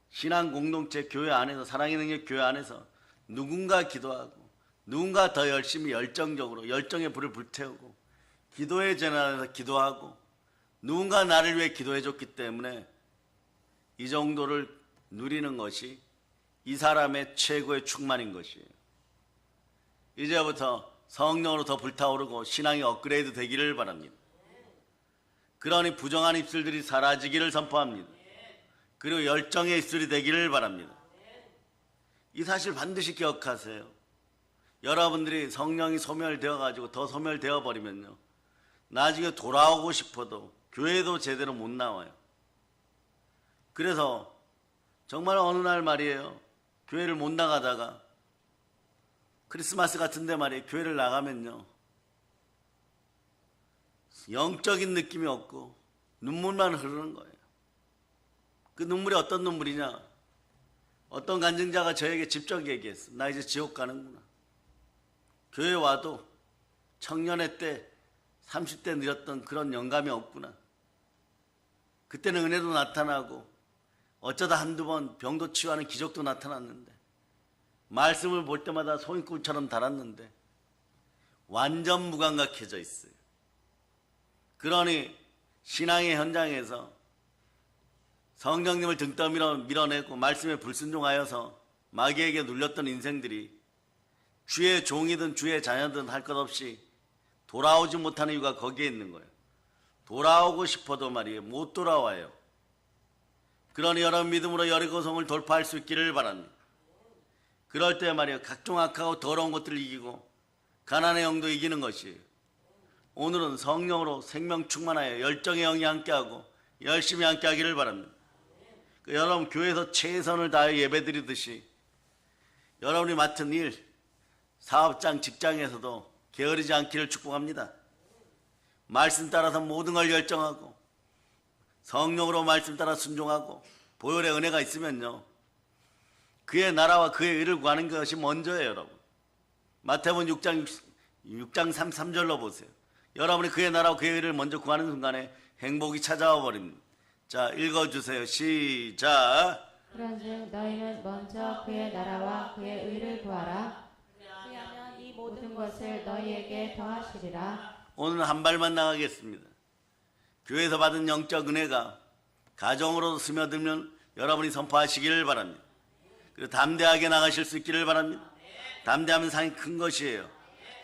신앙 공동체 교회 안에서, 사랑의 능력 교회 안에서 누군가 기도하고 누군가 더 열심히 열정적으로 열정의 불을 불태우고 기도의 재난에서 기도하고 누군가 나를 위해 기도해 줬기 때문에 이 정도를 누리는 것이 이 사람의 최고의 충만인 것이에요. 이제부터 성령으로 더 불타오르고 신앙이 업그레이드 되기를 바랍니다. 그러니 부정한 입술들이 사라지기를 선포합니다. 그리고 열정의 입술이 되기를 바랍니다. 이 사실 반드시 기억하세요. 여러분들이 성령이 소멸되어 가지고 더 소멸되어 버리면요, 나중에 돌아오고 싶어도 교회도 제대로 못 나와요. 그래서 정말 어느 날 말이에요, 교회를 못 나가다가 크리스마스 같은데 말이에요, 교회를 나가면요, 영적인 느낌이 없고 눈물만 흐르는 거예요. 그 눈물이 어떤 눈물이냐? 어떤 간증자가 저에게 직접 얘기했어. 나 이제 지옥 가는구나. 교회 와도 청년회 때 30대 누렸던 그런 영감이 없구나. 그때는 은혜도 나타나고 어쩌다 한두 번 병도 치유하는 기적도 나타났는데, 말씀을 볼 때마다 소인꿀처럼 달았는데 완전 무감각해져 있어요. 그러니 신앙의 현장에서 성령님을 등 떠밀어 밀어내고 말씀에 불순종하여서 마귀에게 눌렸던 인생들이 주의 종이든 주의 자녀든 할 것 없이 돌아오지 못하는 이유가 거기에 있는 거예요. 돌아오고 싶어도 말이에요, 못 돌아와요. 그러니 여러분 믿음으로 여리고성을 돌파할 수 있기를 바랍니다. 그럴 때 말이에요, 각종 악하고 더러운 것들을 이기고 가난의 영도 이기는 것이에요. 오늘은 성령으로 생명 충만하여 열정의 영이 함께하고 열심히 함께하기를 바랍니다. 여러분 교회에서 최선을 다해 예배드리듯이 여러분이 맡은 일, 사업장, 직장에서도 게으르지 않기를 축복합니다. 말씀 따라서 모든 걸 열정하고 성령으로 말씀 따라 순종하고 보혈의 은혜가 있으면요, 그의 나라와 그의 의를 구하는 것이 먼저예요. 여러분 마태복음 6장 3절로 보세요. 여러분이 그의 나라와 그의 의를 먼저 구하는 순간에 행복이 찾아와 버립니다. 자, 읽어주세요. 시작. 그런즉 너희는 먼저 그의 나라와 그의 의를 구하라. 그리하면 이 모든 것을 너희에게 더하시리라. 오늘 한 발만 나가겠습니다. 교회에서 받은 영적 은혜가 가정으로 스며들면 여러분이 선포하시기를 바랍니다. 그리고 담대하게 나가실 수 있기를 바랍니다. 담대하면 상이 큰 것이에요.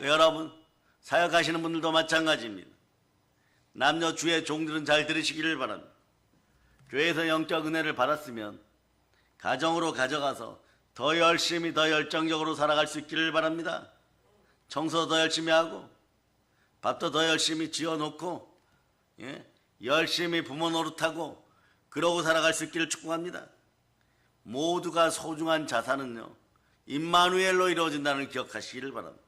여러분 사역하시는 분들도 마찬가지입니다. 남녀 주의 종들은 잘 들으시기를 바랍니다. 교회에서 영적 은혜를 받았으면 가정으로 가져가서 더 열심히 더 열정적으로 살아갈 수 있기를 바랍니다. 청소 더 열심히 하고 밥도 더 열심히 지어놓고 열심히 부모 노릇하고 그러고 살아갈 수 있기를 축복합니다. 모두가 소중한 자산은요, 임마누엘로 이루어진다는 걸 기억하시기를 바랍니다.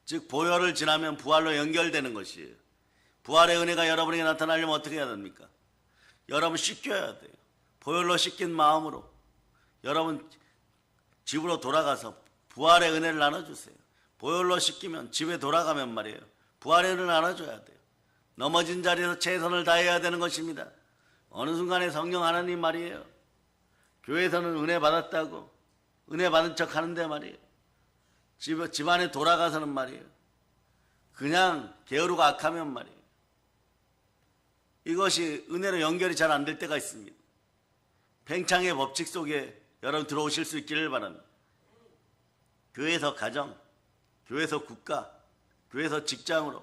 즉 보혈을 지나면 부활로 연결되는 것이에요. 부활의 은혜가 여러분에게 나타나려면 어떻게 해야 됩니까? 여러분 씻겨야 돼요. 보혈로 씻긴 마음으로 여러분 집으로 돌아가서 부활의 은혜를 나눠주세요. 보혈로 씻기면 집에 돌아가면 말이에요, 부활의 은혜를 나눠줘야 돼요. 넘어진 자리에서 최선을 다해야 되는 것입니다. 어느 순간에 성령 하나님 말이에요, 교회에서는 은혜 받았다고 은혜 받은 척 하는데 말이에요, 집안에 돌아가서는 말이에요, 그냥 게으르고 악하면 말이에요, 이것이 은혜로 연결이 잘 안 될 때가 있습니다. 팽창의 법칙 속에 여러분 들어오실 수 있기를 바랍니다. 교회에서 가정, 교회에서 국가, 교회에서 직장으로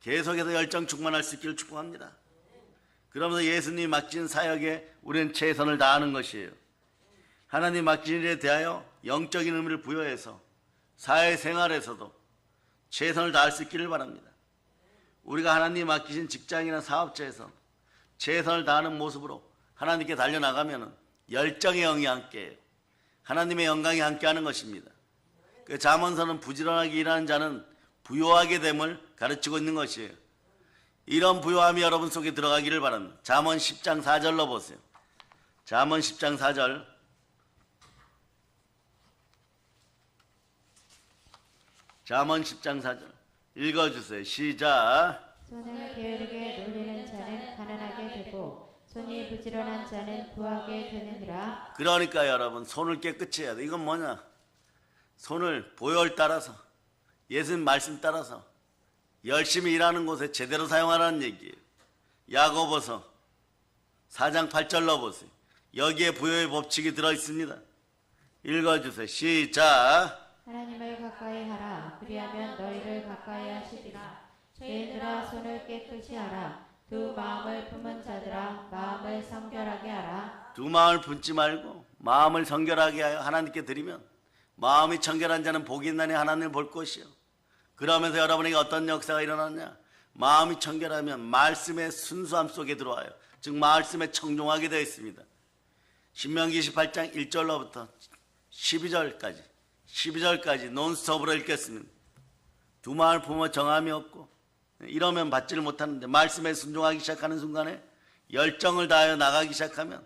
계속해서 열정 충만할 수 있기를 축복합니다. 그러면서 예수님이 맡긴 사역에 우리는 최선을 다하는 것이에요. 하나님 맡긴 일에 대하여 영적인 의미를 부여해서 사회생활에서도 최선을 다할 수 있기를 바랍니다. 우리가 하나님 맡기신 직장이나 사업체에서 최선을 다하는 모습으로 하나님께 달려나가면 열정의 영이 함께해요. 하나님의 영광이 함께하는 것입니다. 그 잠언서는 부지런하게 일하는 자는 부요하게 됨을 가르치고 있는 것이에요. 이런 부요함이 여러분 속에 들어가기를 바랍니다. 잠언 10장 4절로 보세요. 잠언 10장 4절. 잠언 10장 4절 읽어주세요. 시작. 손을 게으르게 놀리는 자는 가난하게 되고 손이 부지런한 자는 부하게 되느니라. 그러니까 여러분 손을 깨끗이 해야 돼. 이건 뭐냐? 손을 보혈 따라서 예수님 말씀 따라서 열심히 일하는 곳에 제대로 사용하라는 얘기예요. 야고보서 4장 8절로 보세요. 여기에 부요의 법칙이 들어있습니다. 읽어주세요. 시작. 하나님을 가까이 하라. 그리하면 너희를 가까이 하시리라. 죄인들아 손을 깨끗이 하라. 두 마음을 품은 자들아 마음을 성결하게 하라. 두 마음을 품지 말고 마음을 성결하게 하여 하나님께 드리면 마음이 청결한 자는 복이 있나니 하나님을 볼 것이요. 그러면서 여러분에게 어떤 역사가 일어나냐? 마음이 청결하면 말씀의 순수함 속에 들어와요. 즉 말씀에 청종하게 되어 있습니다. 신명기 28장 1절로부터 12절까지 논스톱으로 읽겠습니다. 두 마음을 품어 정함이 없고 이러면 받지를 못하는데 말씀에 순종하기 시작하는 순간에 열정을 다하여 나가기 시작하면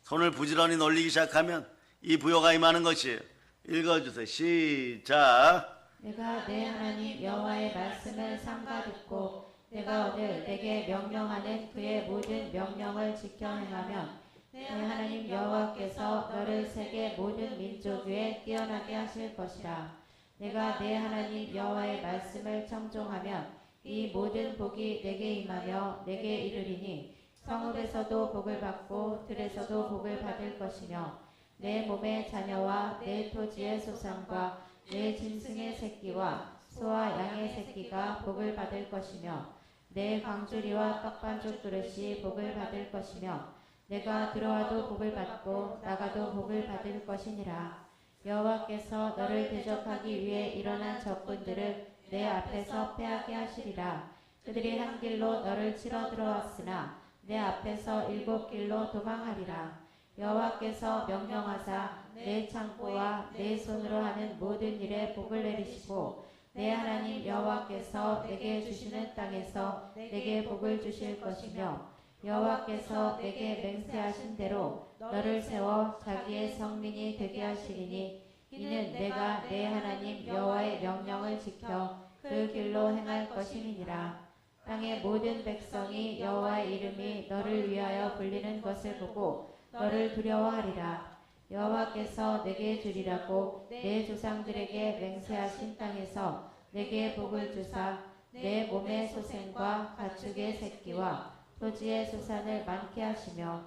손을 부지런히 놀리기 시작하면 이 부요가 임하는 것이에요. 읽어주세요. 시작. 내가 내 하나님 여호와의 말씀을 삼가 듣고 내가 오늘 내게 명령하는 그의 모든 명령을 지켜 행하면 내 하나님 여호와께서 너를 세계 모든 민족 위에 뛰어나게 하실 것이라. 내가 내 하나님 여호와의 말씀을 청종하면 이 모든 복이 내게 임하며 내게 이르리니 성읍에서도 복을 받고 들에서도 복을 받을 것이며 내 몸의 자녀와 내 토지의 소산과 내 짐승의 새끼와 소와 양의 새끼가 복을 받을 것이며 내 광주리와 떡반죽 그릇이 복을 받을 것이며 내가 들어와도 복을 받고 나가도 복을 받을 것이니라. 여호와께서 너를 대적하기 위해 일어난 적군들을 내 앞에서 패하게 하시리라. 그들이 한 길로 너를 치러 들어왔으나 내 앞에서 7길로 도망하리라. 여호와께서 명령하사 내 창고와 내 손으로 하는 모든 일에 복을 내리시고 내 하나님 여호와께서 내게 주시는 땅에서 내게 복을 주실 것이며 여호와께서 내게 맹세하신 대로 너를 세워 자기의 성민이 되게 하시리니 이는 내가 내 하나님 여호와의 명령을 지켜 그 길로 행할 것임이니라. 땅의 모든 백성이 여호와의 이름이 너를 위하여 불리는 것을 보고 너를 두려워하리라. 여호와께서 내게 주리라고 내 조상들에게 맹세하신 땅에서 내게 복을 주사 내 몸의 소생과 가축의 새끼와 토지의 소산을 많게 하시며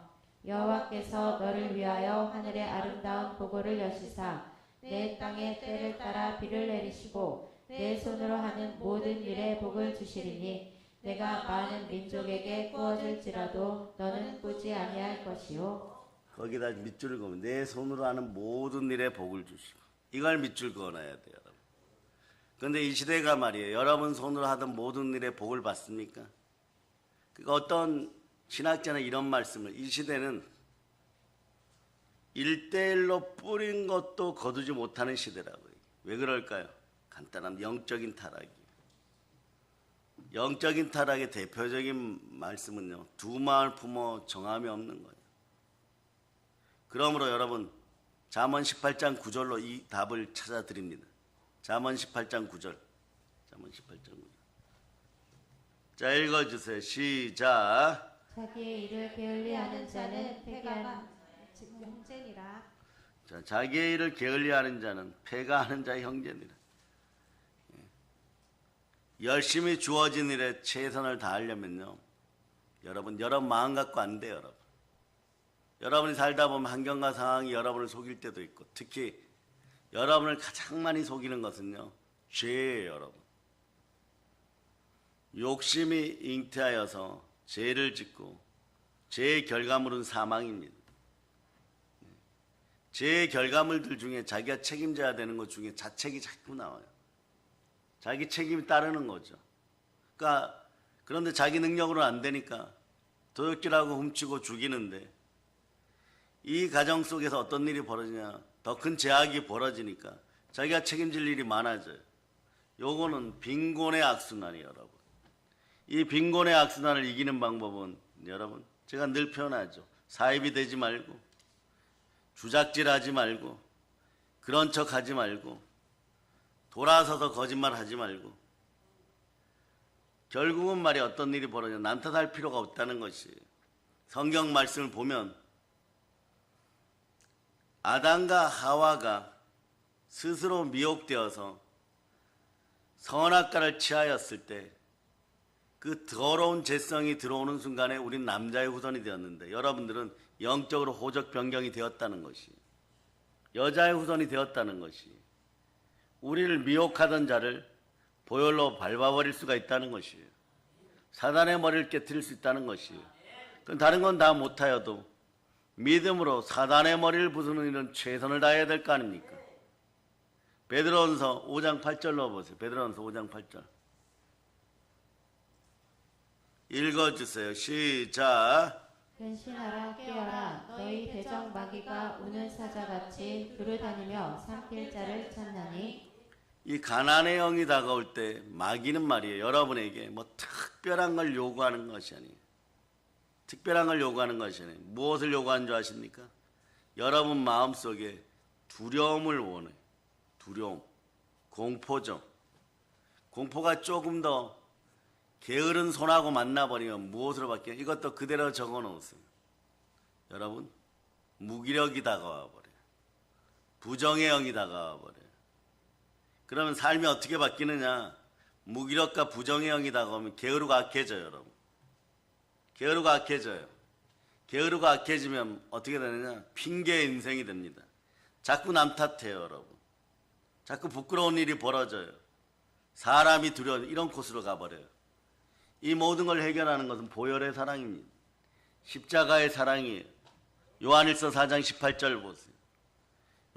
여호와께서 너를 위하여 하늘의 아름다운 보고를 여시사 내 땅의 때를 따라 비를 내리시고 내 손으로 하는 모든 일에 복을 주시리니 내가 많은 민족에게 구워질지라도 너는 꾸지 아니할 것이요. 거기다 밑줄을 그으면 내 손으로 하는 모든 일에 복을 주시고 이걸 밑줄 그어놔야 돼요. 여러분. 그런데 이 시대가 말이에요. 여러분 손으로 하던 모든 일에 복을 받습니까? 그러니까 어떤 신학자는 이런 말씀을 이 시대는 1대1로 뿌린 것도 거두지 못하는 시대라고요. 왜 그럴까요? 간단한 영적인 타락이에요. 영적인 타락의 대표적인 말씀은요. 두 마음을 품어 정함이 없는 거예요. 그러므로 여러분 잠언 18장 9절로 이 답을 찾아드립니다. 잠언 18장 9절. 잠언 18장 9절. 자 읽어주세요. 시작. 자기의 일을 게을리하는 자는 패가한 형제니라. 자, 자기의 일을 게을리하는 자는 패가하는 자의 형제니라. 열심히 주어진 일에 최선을 다하려면요. 여러분 마음 갖고 안 돼요. 여러분이 살다 보면 환경과 상황이 여러분을 속일 때도 있고, 특히 여러분을 가장 많이 속이는 것은요, 죄예요, 여러분. 욕심이 잉태하여서 죄를 짓고 죄의 결과물은 사망입니다. 죄의 결과물들 중에 자기가 책임져야 되는 것 중에 자책이 자꾸 나와요. 자기 책임이 따르는 거죠. 그러니까 그런데 자기 능력으로는 안 되니까 도둑질하고 훔치고 죽이는데, 이 가정 속에서 어떤 일이 벌어지냐, 더 큰 제약이 벌어지니까 자기가 책임질 일이 많아져요. 요거는 빈곤의 악순환이에요, 여러분. 이 빈곤의 악순환을 이기는 방법은 여러분, 제가 늘 표현하죠. 사입이 되지 말고, 주작질하지 말고, 그런 척하지 말고, 돌아서서 거짓말하지 말고, 결국은 말이야 어떤 일이 벌어져 남 탓할 필요가 없다는 것이, 성경 말씀을 보면 아담과 하와가 스스로 미혹되어서 선악과를 취하였을 때 그 더러운 죄성이 들어오는 순간에 우린 남자의 후손이 되었는데, 여러분들은 영적으로 호적 변경이 되었다는 것이, 여자의 후손이 되었다는 것이, 우리를 미혹하던 자를 보혈로 밟아버릴 수가 있다는 것이에요. 사단의 머리를 깨트릴 수 있다는 것이에요. 그럼 다른 건 다 못하여도 믿음으로 사단의 머리를 부수는 일은 최선을 다해야 될 거 아닙니까? 베드로전서 5장 8절 넣어보세요. 베드로전서 5장 8절 읽어주세요. 시작. 근신하라 깨어라 너희 대적 마귀가 우는 사자같이 두루다니며 삼킬 자를 찾나니. 이 가난의 영이 다가올 때 마귀는 말이에요, 여러분에게 뭐 특별한 걸 요구하는 것이 아니에요. 특별한 걸 요구하는 것이 아니에요. 무엇을 요구하는 줄 아십니까? 여러분 마음속에 두려움을 원해요. 두려움, 공포죠. 공포가 조금 더 게으른 손하고 만나버리면 무엇으로 바뀌어요? 이것도 그대로 적어놓으세요. 여러분, 무기력이 다가와 버려요. 부정의 영이 다가와 버려요. 그러면 삶이 어떻게 바뀌느냐? 무기력과 부정의 영이 다가오면 게으르고 악해져요, 여러분. 게으르고 악해져요. 게으르고 악해지면 어떻게 되느냐? 핑계의 인생이 됩니다. 자꾸 남 탓해요, 여러분. 자꾸 부끄러운 일이 벌어져요. 사람이 두려워, 이런 코스로 가버려요. 이 모든 걸 해결하는 것은 보혈의 사랑입니다. 십자가의 사랑이에요. 요한일서 4장 18절 보세요.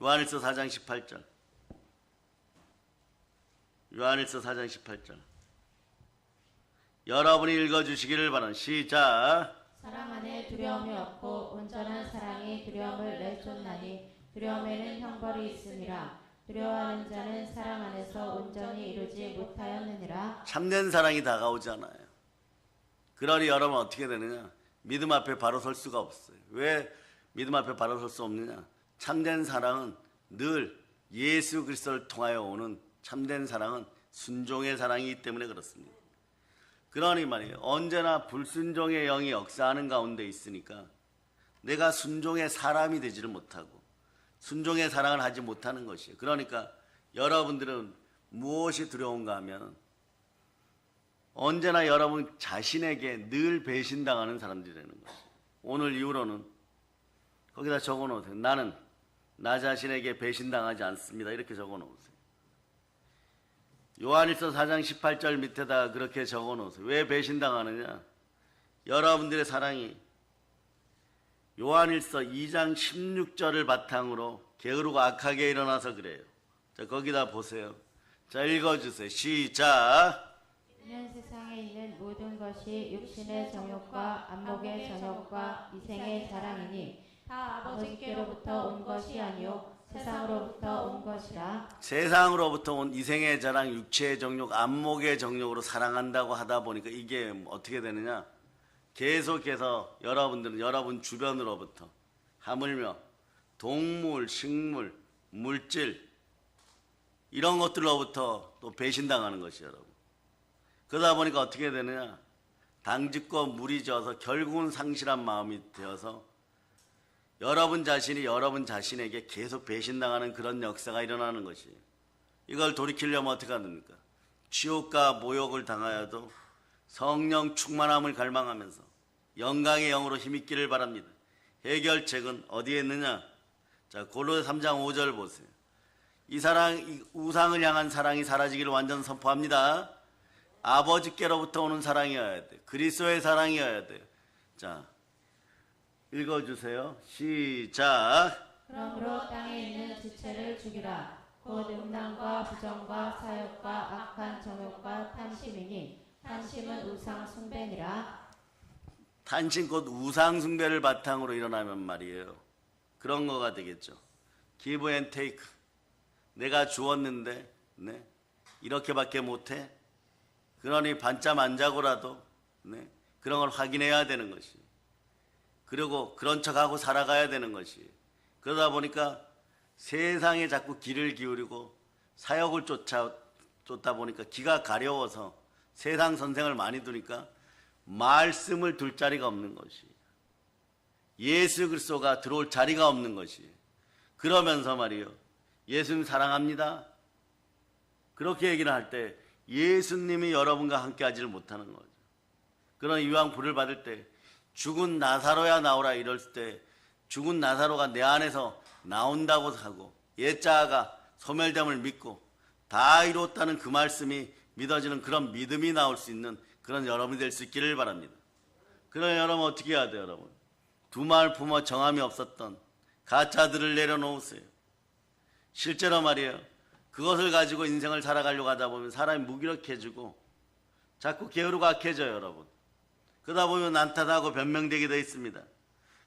요한일서 4장 18절. 요한일서 4장 18절. 여러분이 읽어주시기를 바랍니다. 시작. 사랑 안에 두려움이 없고 온전한 사랑이 두려움을 내쫓나니 두려움에는 형벌이 있음이라. 두려워하는 자는 사랑 안에서 온전히 이루지 못하였느니라. 참된 사랑이 다가오잖아요. 그러니 여러분 어떻게 되느냐? 믿음 앞에 바로 설 수가 없어요. 왜 믿음 앞에 바로 설 수 없느냐? 참된 사랑은 늘 예수 그리스도를 통하여 오는, 참된 사랑은 순종의 사랑이기 때문에 그렇습니다. 그러니 말이에요, 언제나 불순종의 영이 역사하는 가운데 있으니까 내가 순종의 사람이 되지를 못하고 순종의 사랑을 하지 못하는 것이에요. 그러니까 여러분들은 무엇이 두려운가 하면 언제나 여러분 자신에게 늘 배신당하는 사람들이라는 것이에요. 오늘 이후로는 거기다 적어놓으세요. 나는 나 자신에게 배신당하지 않습니다. 이렇게 적어놓으세요. 요한일서 4장 18절 밑에다가 그렇게 적어놓으세요. 왜 배신당하느냐? 여러분들의 사랑이 요한일서 2장 16절을 바탕으로 게으르고 악하게 일어나서 그래요. 자, 거기다 보세요. 자, 읽어주세요. 시작. 이는 세상에 있는 모든 것이 육신의 정욕과 안목의 정욕과 이생의 자랑이니 다 아버지께로부터 온 것이 아니요 세상으로부터 온 것이라. 세상으로부터 온 이생의 자랑, 육체의 정욕, 안목의 정욕으로 사랑한다고 하다 보니까 이게 어떻게 되느냐? 계속해서 여러분들은 여러분 주변으로부터 하물며 동물, 식물, 물질 이런 것들로부터 또 배신당하는 것이에요, 여러분. 그러다 보니까 어떻게 되느냐? 당직과 물이 져서 결국은 상실한 마음이 되어서 여러분 자신이 여러분 자신에게 계속 배신당하는 그런 역사가 일어나는 것이에요. 이걸 돌이키려면 어떻게 합니까? 치욕과 모욕을 당하여도 성령 충만함을 갈망하면서 영광의 영으로 힘있기를 바랍니다. 해결책은 어디에 있느냐? 자, 골로새 3장 5절 보세요. 이 사랑, 이 우상을 향한 사랑이 사라지기를 완전 선포합니다. 아버지께로부터 오는 사랑이어야 돼. 그리스도의 사랑이어야 돼. 자, 읽어주세요. 시작. 그러므로 땅에 있는 지체를 죽이라. 곧 음란과 부정과 사욕과 악한 정욕과 탐심이니 탐심은 우상 숭배니라. 탄신 곧 우상 숭배를 바탕으로 일어나면 말이에요. 그런 거가 되겠죠. give and take. 내가 주었는데 네, 이렇게밖에 못해. 그러니 반쯤 안 자고라도 네, 그런 걸 확인해야 되는 것이. 그리고 그런 척하고 살아가야 되는 것이. 그러다 보니까 세상에 자꾸 귀를 기울이고 사역을 쫓다 보니까 귀가 가려워서 세상 선생을 많이 두니까 말씀을 둘 자리가 없는 것이. 예수 그리스도가 들어올 자리가 없는 것이. 그러면서 말이요. 예수님 사랑합니다. 그렇게 얘기를 할 때 예수님이 여러분과 함께 하지를 못하는 거죠. 그런 이왕 부를 받을 때 죽은 나사로야 나오라 이럴 때 죽은 나사로가 내 안에서 나온다고 하고 옛자아가 소멸됨을 믿고 다 이뤘다는 그 말씀이 믿어지는 그런 믿음이 나올 수 있는 그런 여러분이 될 수 있기를 바랍니다. 그럼 여러분 어떻게 해야 돼요, 여러분? 두 말 품어 정함이 없었던 가짜들을 내려놓으세요. 실제로 말이에요. 그것을 가지고 인생을 살아가려고 하다 보면 사람이 무기력해지고 자꾸 게으르고 악해져요, 여러분. 그러다 보면 난타하고 변명되게 되어 있습니다.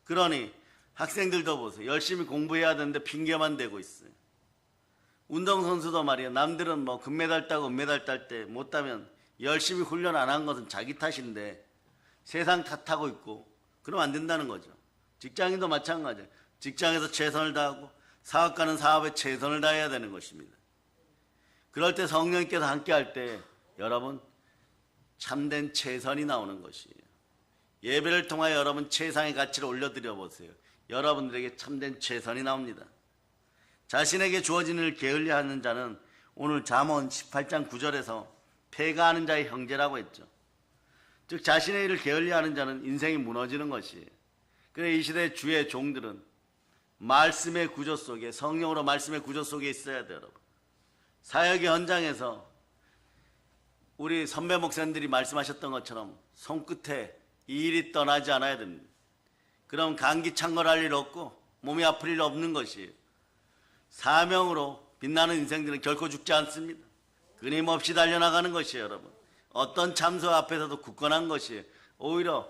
그러니 학생들도 보세요. 열심히 공부해야 되는데 핑계만 대고 있어요. 운동선수도 말이에요. 남들은 뭐 금메달 따고 은메달 딸 때 못 따면 열심히 훈련 안 한 것은 자기 탓인데 세상 탓하고 있고 그러면 안 된다는 거죠. 직장인도 마찬가지예요. 직장에서 최선을 다하고 사업가는 사업에 최선을 다해야 되는 것입니다. 그럴 때 성령께서 함께 할 때 여러분 참된 최선이 나오는 것이에요. 예배를 통하여 여러분 최상의 가치를 올려드려 보세요. 여러분들에게 참된 최선이 나옵니다. 자신에게 주어진 일을 게을리하는 자는 오늘 잠언 18장 9절에서 패가하는 자의 형제라고 했죠. 즉 자신의 일을 게을리하는 자는 인생이 무너지는 것이에요. 그래서 이 시대 주의 종들은 말씀의 구조 속에 성령으로 말씀의 구조 속에 있어야 돼요. 여러분. 사역의 현장에서 우리 선배 목사님들이 말씀하셨던 것처럼 손끝에 이 일이 떠나지 않아야 됩니다. 그럼 감기 창궐할 일 없고 몸이 아플 일 없는 것이에요. 사명으로 빛나는 인생들은 결코 죽지 않습니다. 끊임없이 달려나가는 것이에요, 여러분. 어떤 참소 앞에서도 굳건한 것이에요. 오히려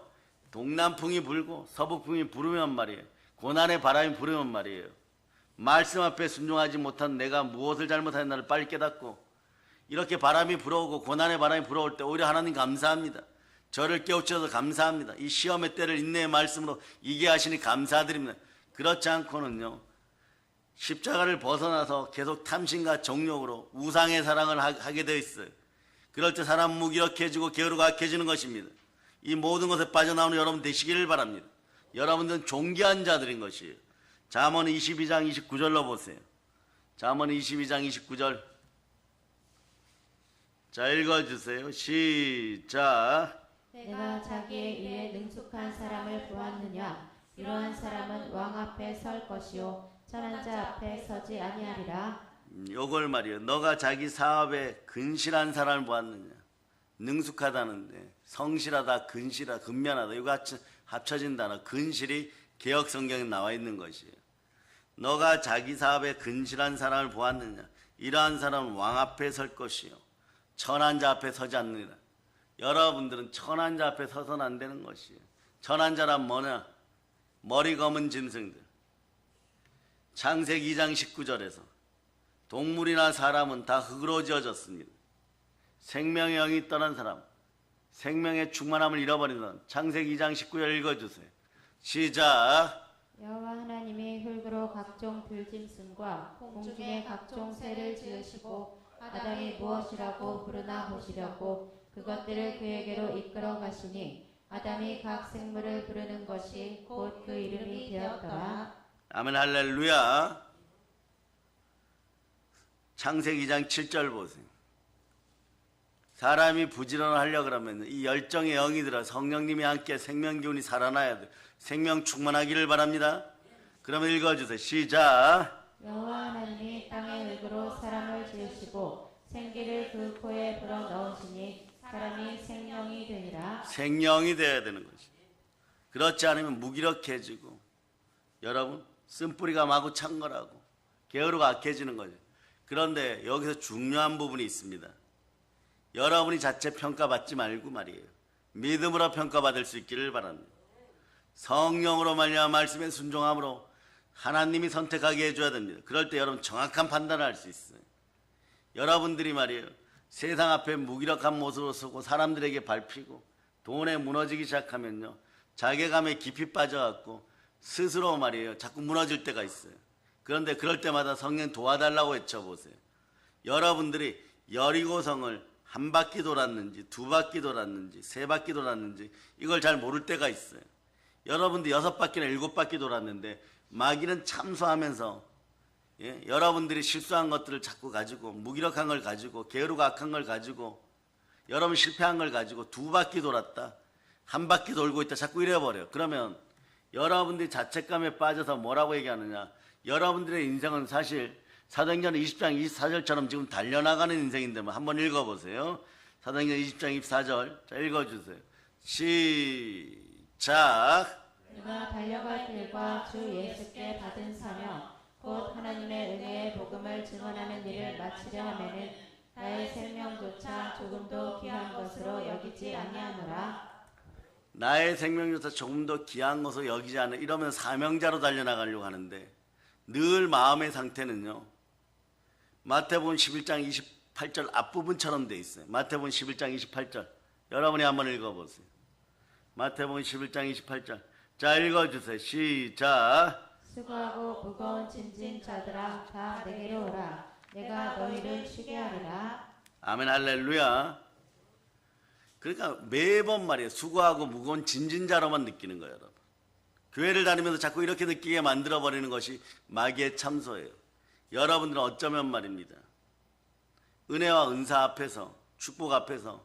동남풍이 불고 서북풍이 부르면 말이에요. 고난의 바람이 부르면 말이에요. 말씀 앞에 순종하지 못한 내가 무엇을 잘못했나를 빨리 깨닫고 이렇게 바람이 불어오고 고난의 바람이 불어올 때 오히려 하나님 감사합니다. 저를 깨우쳐서 감사합니다. 이 시험의 때를 인내의 말씀으로 이게 하시니 감사드립니다. 그렇지 않고는요. 십자가를 벗어나서 계속 탐심과 정욕으로 우상의 사랑을 하게 되어 있어요. 그럴 때 사람 무기력해지고 게으르고 악해지는 것입니다. 이 모든 것에 빠져나오는 여러분 되시기를 바랍니다. 여러분들은 존귀한 자들인 것이에요. 잠언 22장 29절로 보세요. 잠언 22장 29절. 자, 읽어주세요. 시작. 내가 자기의 일에 능숙한 사람을 보았느냐? 이러한 사람은 왕 앞에 설 것이요 천한 자 앞에 서지 아니하리라. 요걸 말이에요. 너가 자기 사업에 근실한 사람을 보았느냐? 능숙하다는데 성실하다, 근실하다, 근면하다 이거 같이 합쳐진 단어 근실이 개역 성경에 나와 있는 것이에요. 너가 자기 사업에 근실한 사람을 보았느냐? 이러한 사람은 왕 앞에 설 것이요 천한 자 앞에 서지 않느니라. 여러분들은 천한 자 앞에 서서는 안 되는 것이에요. 천한 자란 뭐냐? 머리 검은 짐승들. 창세기 2장 19절에서 동물이나 사람은 다 흙으로 지어졌습니다. 생명의 영이 떠난 사람, 생명의 충만함을 잃어버리는 창세기 2장 19절 읽어주세요. 시작. 여호와 하나님이 흙으로 각종 들짐승과 공중의 각종 새를 지으시고 아담이 무엇이라고 부르나 보시려고 그것들을 그에게로 이끌어 가시니 아담이 각 생물을 부르는 것이 곧 그 이름이 되었더라. 아멘 할렐루야. 창세기 2장 7절 보세요. 사람이 부지런하려 그러면 이 열정의 영이 들어 성령님이 함께 생명 기운이 살아나야 돼. 생명 충만하기를 바랍니다. 그러면 읽어주세요. 시작. 여호와 하나님이 땅의 흙으로 사람을 지으시고 생기를 그 코에 불어 넣으시니 사람이 생명이 되니라. 생명이 되어야 되는 것이. 그렇지 않으면 무기력해지고 여러분 쓴뿌리가 마구 찬 거라고 게으르고 악해지는 거죠. 그런데 여기서 중요한 부분이 있습니다. 여러분이 자체 평가받지 말고 말이에요. 믿음으로 평가받을 수 있기를 바랍니다. 성령으로 말미암아 말씀에 순종함으로 하나님이 선택하게 해줘야 됩니다. 그럴 때 여러분 정확한 판단을 할 수 있어요. 여러분들이 말이에요. 세상 앞에 무기력한 모습으로 서고 사람들에게 밟히고 돈에 무너지기 시작하면요. 자괴감에 깊이 빠져갖고 스스로 말이에요. 자꾸 무너질 때가 있어요. 그런데 그럴 때마다 성령 도와달라고 외쳐보세요. 여러분들이 여리고성을 한 바퀴 돌았는지 두 바퀴 돌았는지 세 바퀴 돌았는지 이걸 잘 모를 때가 있어요. 여러분들 6바퀴나 7바퀴 돌았는데 마귀는 참소하면서 여러분들이 실수한 것들을 자꾸 가지고 무기력한 걸 가지고 게으르고 악한 걸 가지고 여러분 실패한 걸 가지고 2바퀴 돌았다 한 바퀴 돌고 있다 자꾸 이래버려요. 그러면 여러분들이 자책감에 빠져서 뭐라고 얘기하느냐, 여러분들의 인생은 사실 사도행전 20장 24절처럼 지금 달려나가는 인생인데 뭐 한번 읽어보세요. 사도행전 20장 24절 자 읽어주세요. 시작. 내가 달려갈 길과 주 예수께 받은 사명 곧 하나님의 은혜의 복음을 증언하는 일을 마치려 하면은 나의 생명조차 조금도 귀한 것으로 여기지 아니하노라. 나의 생명조차 조금 더 귀한 것으로 여기지 않아. 이러면 사명자로 달려나가려고 하는데 늘 마음의 상태는요. 마태복음 11장 28절 앞부분처럼 돼 있어요. 마태복음 11장 28절 여러분이 한번 읽어보세요. 마태복음 11장 28절 자 읽어주세요. 시작. 수고하고 무거운 짐진 자들아 다 내게로 오라. 내가 너희를 쉬게 하리라. 아멘 할렐루야. 그러니까 매번 말이에요. 수고하고 무거운 짐진 자로만 느끼는 거예요. 여러분. 교회를 다니면서 자꾸 이렇게 느끼게 만들어버리는 것이 마귀의 참소예요. 여러분들은 어쩌면 말입니다. 은혜와 은사 앞에서 축복 앞에서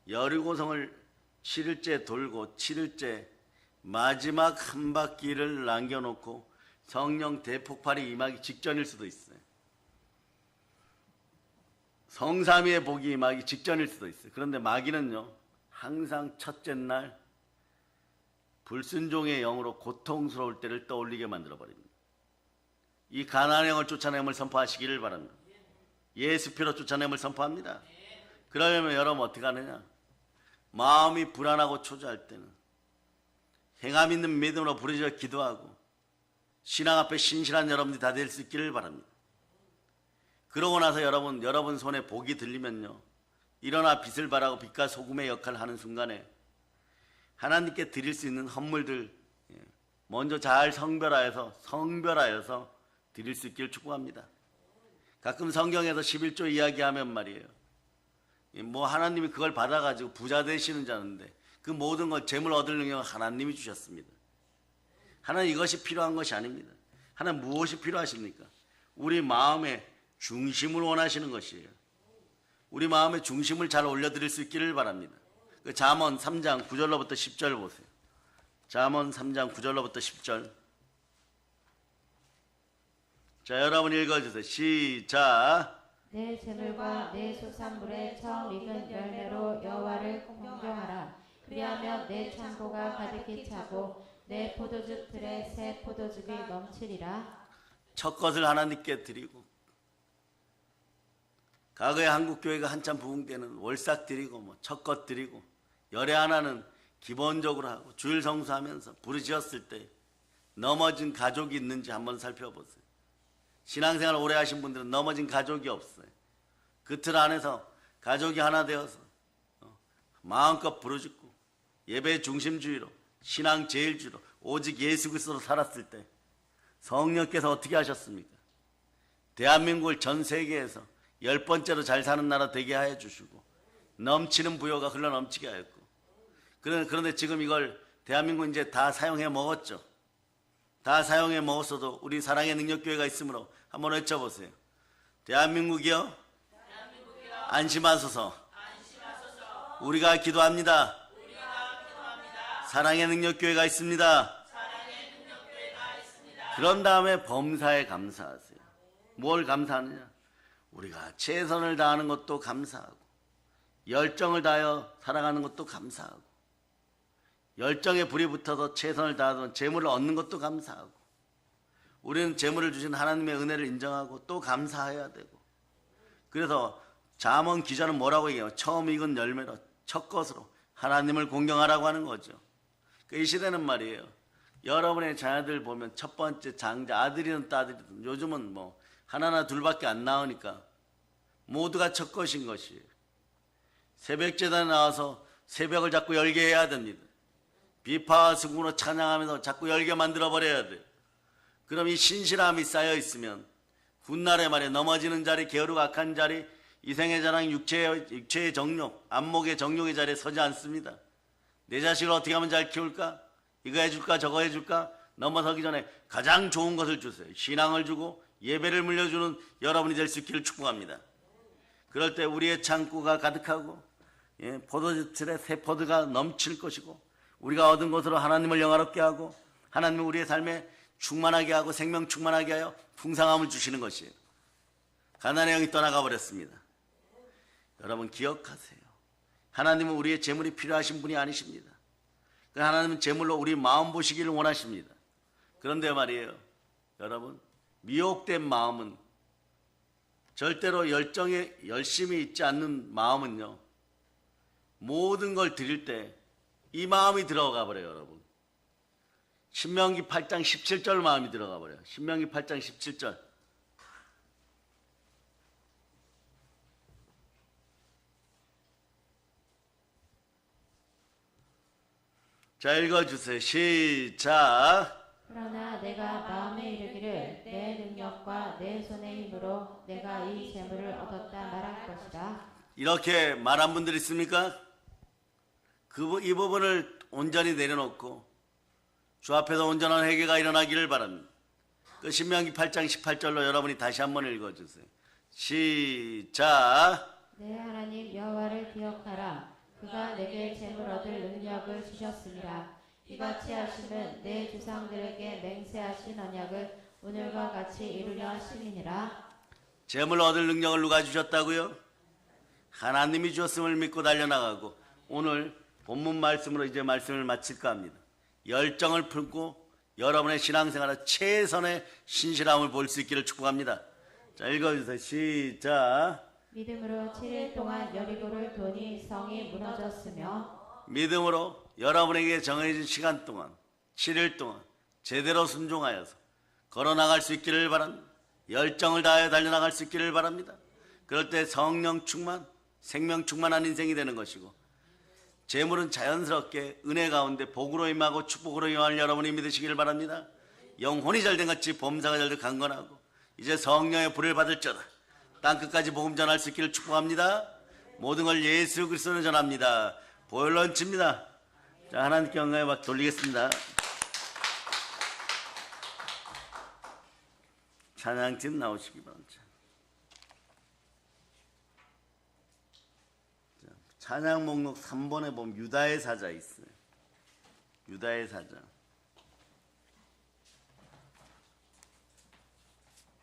여리고성을 7일째 돌고 7일째 마지막 한 바퀴를 남겨놓고 성령 대폭발이 임하기 직전일 수도 있어요. 성삼위의 복이 임하기 직전일 수도 있어요. 그런데 마귀는요. 항상 첫째 날 불순종의 영으로 고통스러울 때를 떠올리게 만들어버립니다. 이 가나안의 영을 쫓아냄을 선포하시기를 바랍니다. 예수 피로 쫓아냄을 선포합니다. 그러려면 여러분 어떻게 하느냐. 마음이 불안하고 초조할 때는 행함 있는 믿음으로 부르짖어 기도하고 신앙 앞에 신실한 여러분들이 다 될 수 있기를 바랍니다. 그러고 나서 여러분 손에 복이 들리면요. 일어나 빛을 발하고 빛과 소금의 역할을 하는 순간에 하나님께 드릴 수 있는 헌물들 먼저 잘 성별하여서 드릴 수 있기를 축복합니다. 가끔 성경에서 11조 이야기하면 말이에요. 뭐 하나님이 그걸 받아가지고 부자 되시는 자인데 그 모든 걸 재물 얻을 능력은 하나님이 주셨습니다. 하나님 이것이 필요한 것이 아닙니다. 하나님 무엇이 필요하십니까? 우리 마음의 중심을 원하시는 것이에요. 우리 마음의 중심을 잘 올려드릴 수 있기를 바랍니다. 그 잠언 3장 9절로부터 10절 보세요. 잠언 3장 9절로부터 10절 자 여러분 읽어주세요. 시작. 내 재물과 내 소산물의 처음 익은 열매로 여호와를 공경하라. 그리하면 내 창고가 가득히 차고 내 포도즙 틀에 새 포도즙이 넘치리라. 첫 것을 하나님께 드리고 과거에 한국교회가 한참 부흥되는 월삭 드리고 첫 것 드리고 열애 하나는 기본적으로 하고 주일 성수하면서 부르짖었을 때 넘어진 가족이 있는지 한번 살펴보세요. 신앙생활 오래 하신 분들은 넘어진 가족이 없어요. 그 틀 안에서 가족이 하나 되어서 마음껏 부르짖고 예배 중심주의로 신앙 제일주의로 오직 예수 그리스도로 살았을 때 성령께서 어떻게 하셨습니까? 대한민국을 전 세계에서 10번째로 잘 사는 나라 되게 하여 주시고 넘치는 부여가 흘러 넘치게 하였고 그런데 지금 이걸 대한민국 이제 다 사용해 먹었죠. 다 사용해 먹었어도 우리 사랑의 능력교회가 있으므로 한번 외쳐보세요. 대한민국이요? 안심하소서. 우리가 기도합니다. 사랑의 능력교회가 있습니다. 그런 다음에 범사에 감사하세요. 뭘 감사하느냐? 우리가 최선을 다하는 것도 감사하고 열정을 다하여 살아가는 것도 감사하고 열정에 불이 붙어서 최선을 다하던 재물을 얻는 것도 감사하고 우리는 재물을 주신 하나님의 은혜를 인정하고 또 감사해야 되고 그래서 잠언 기자는 뭐라고 얘기해요? 처음 익은 열매로 첫 것으로 하나님을 공경하라고 하는 거죠. 이 시대는 말이에요. 여러분의 자녀들 보면 첫 번째 장자 아들이든 딸이든 요즘은 뭐 하나나 둘밖에 안 나오니까 모두가 첫 것인 것이에요. 새벽 제단에 나와서 새벽을 자꾸 열게 해야 됩니다. 비파와 수군으로 찬양하면서 자꾸 열게 만들어 버려야 돼요. 그럼 이 신실함이 쌓여 있으면 훗날에 말이에요. 넘어지는 자리, 게으르고 악한 자리, 이생의 자랑, 육체의 정욕, 안목의 정욕의 자리에 서지 않습니다. 내 자식을 어떻게 하면 잘 키울까? 이거 해줄까 저거 해줄까? 넘어서기 전에 가장 좋은 것을 주세요. 신앙을 주고 예배를 물려주는 여러분이 될 수 있기를 축복합니다. 그럴 때 우리의 창고가 가득하고 포도즙에 새 포도가 넘칠 것이고 우리가 얻은 것으로 하나님을 영화롭게 하고 하나님은 우리의 삶에 충만하게 하고 생명 충만하게 하여 풍성함을 주시는 것이에요. 가나안의 영이 떠나가 버렸습니다. 여러분 기억하세요. 하나님은 우리의 재물이 필요하신 분이 아니십니다. 하나님은 재물로 우리 마음 보시기를 원하십니다. 그런데 말이에요. 여러분 미혹된 마음은 절대로 열정에 열심히 있지 않는 마음은요. 모든 걸 드릴 때 이 마음이 들어가 버려요. 여러분 신명기 8장 17절 마음이 들어가 버려요. 신명기 8장 17절 자 읽어주세요. 시작. 그러나 내가 마음에 이르기를 내 능력과 내 손의 힘으로 내가 이 재물을 얻었다 말할 것이다. 이렇게 말한 분들 있습니까? 이 부분을 온전히 내려놓고 주 앞에서 온전한 회개가 일어나기를 바랍니다. 그 신명기 8장 18절로 여러분이 다시 한번 읽어주세요. 시작. 내 하나님 여호와를 기억하라. 그가 내게 재물 얻을 능력을 주셨습니다. 이같이 하심은 내 조상들에게 맹세하신 언약을 오늘과 같이 이루려 하심이니라. 재물 얻을 능력을 누가 주셨다고요? 하나님이 주었음을 믿고 달려나가고 오늘 본문 말씀으로 이제 말씀을 마칠까 합니다. 열정을 품고 여러분의 신앙생활에 최선의 신실함을 볼 수 있기를 축복합니다. 자 읽어주세요. 시작. 믿음으로 7일 동안 여리고를 도니 성이 무너졌으며 믿음으로 여러분에게 정해진 시간 동안 7일 동안 제대로 순종하여서 걸어나갈 수 있기를 바랍니다. 열정을 다하여 달려나갈 수 있기를 바랍니다. 그럴 때 성령 충만, 생명 충만한 인생이 되는 것이고 재물은 자연스럽게 은혜 가운데 복으로 임하고 축복으로 임할 여러분이 믿으시기를 바랍니다. 영혼이 잘된 같이 범사가 잘돼 강건하고 이제 성령의 불을 받을 자다. 땅끝까지 복음 전할 수 있기를 축복합니다. 모든 걸 예수 그리스도는 전합니다. 보혈런치입니다. 자, 하나님께 영광에 막 돌리겠습니다. 찬양팀 나오시기 바랍니다. 찬양 목록 3번에 보면 유다의 사자 있어요. 유다의 사자.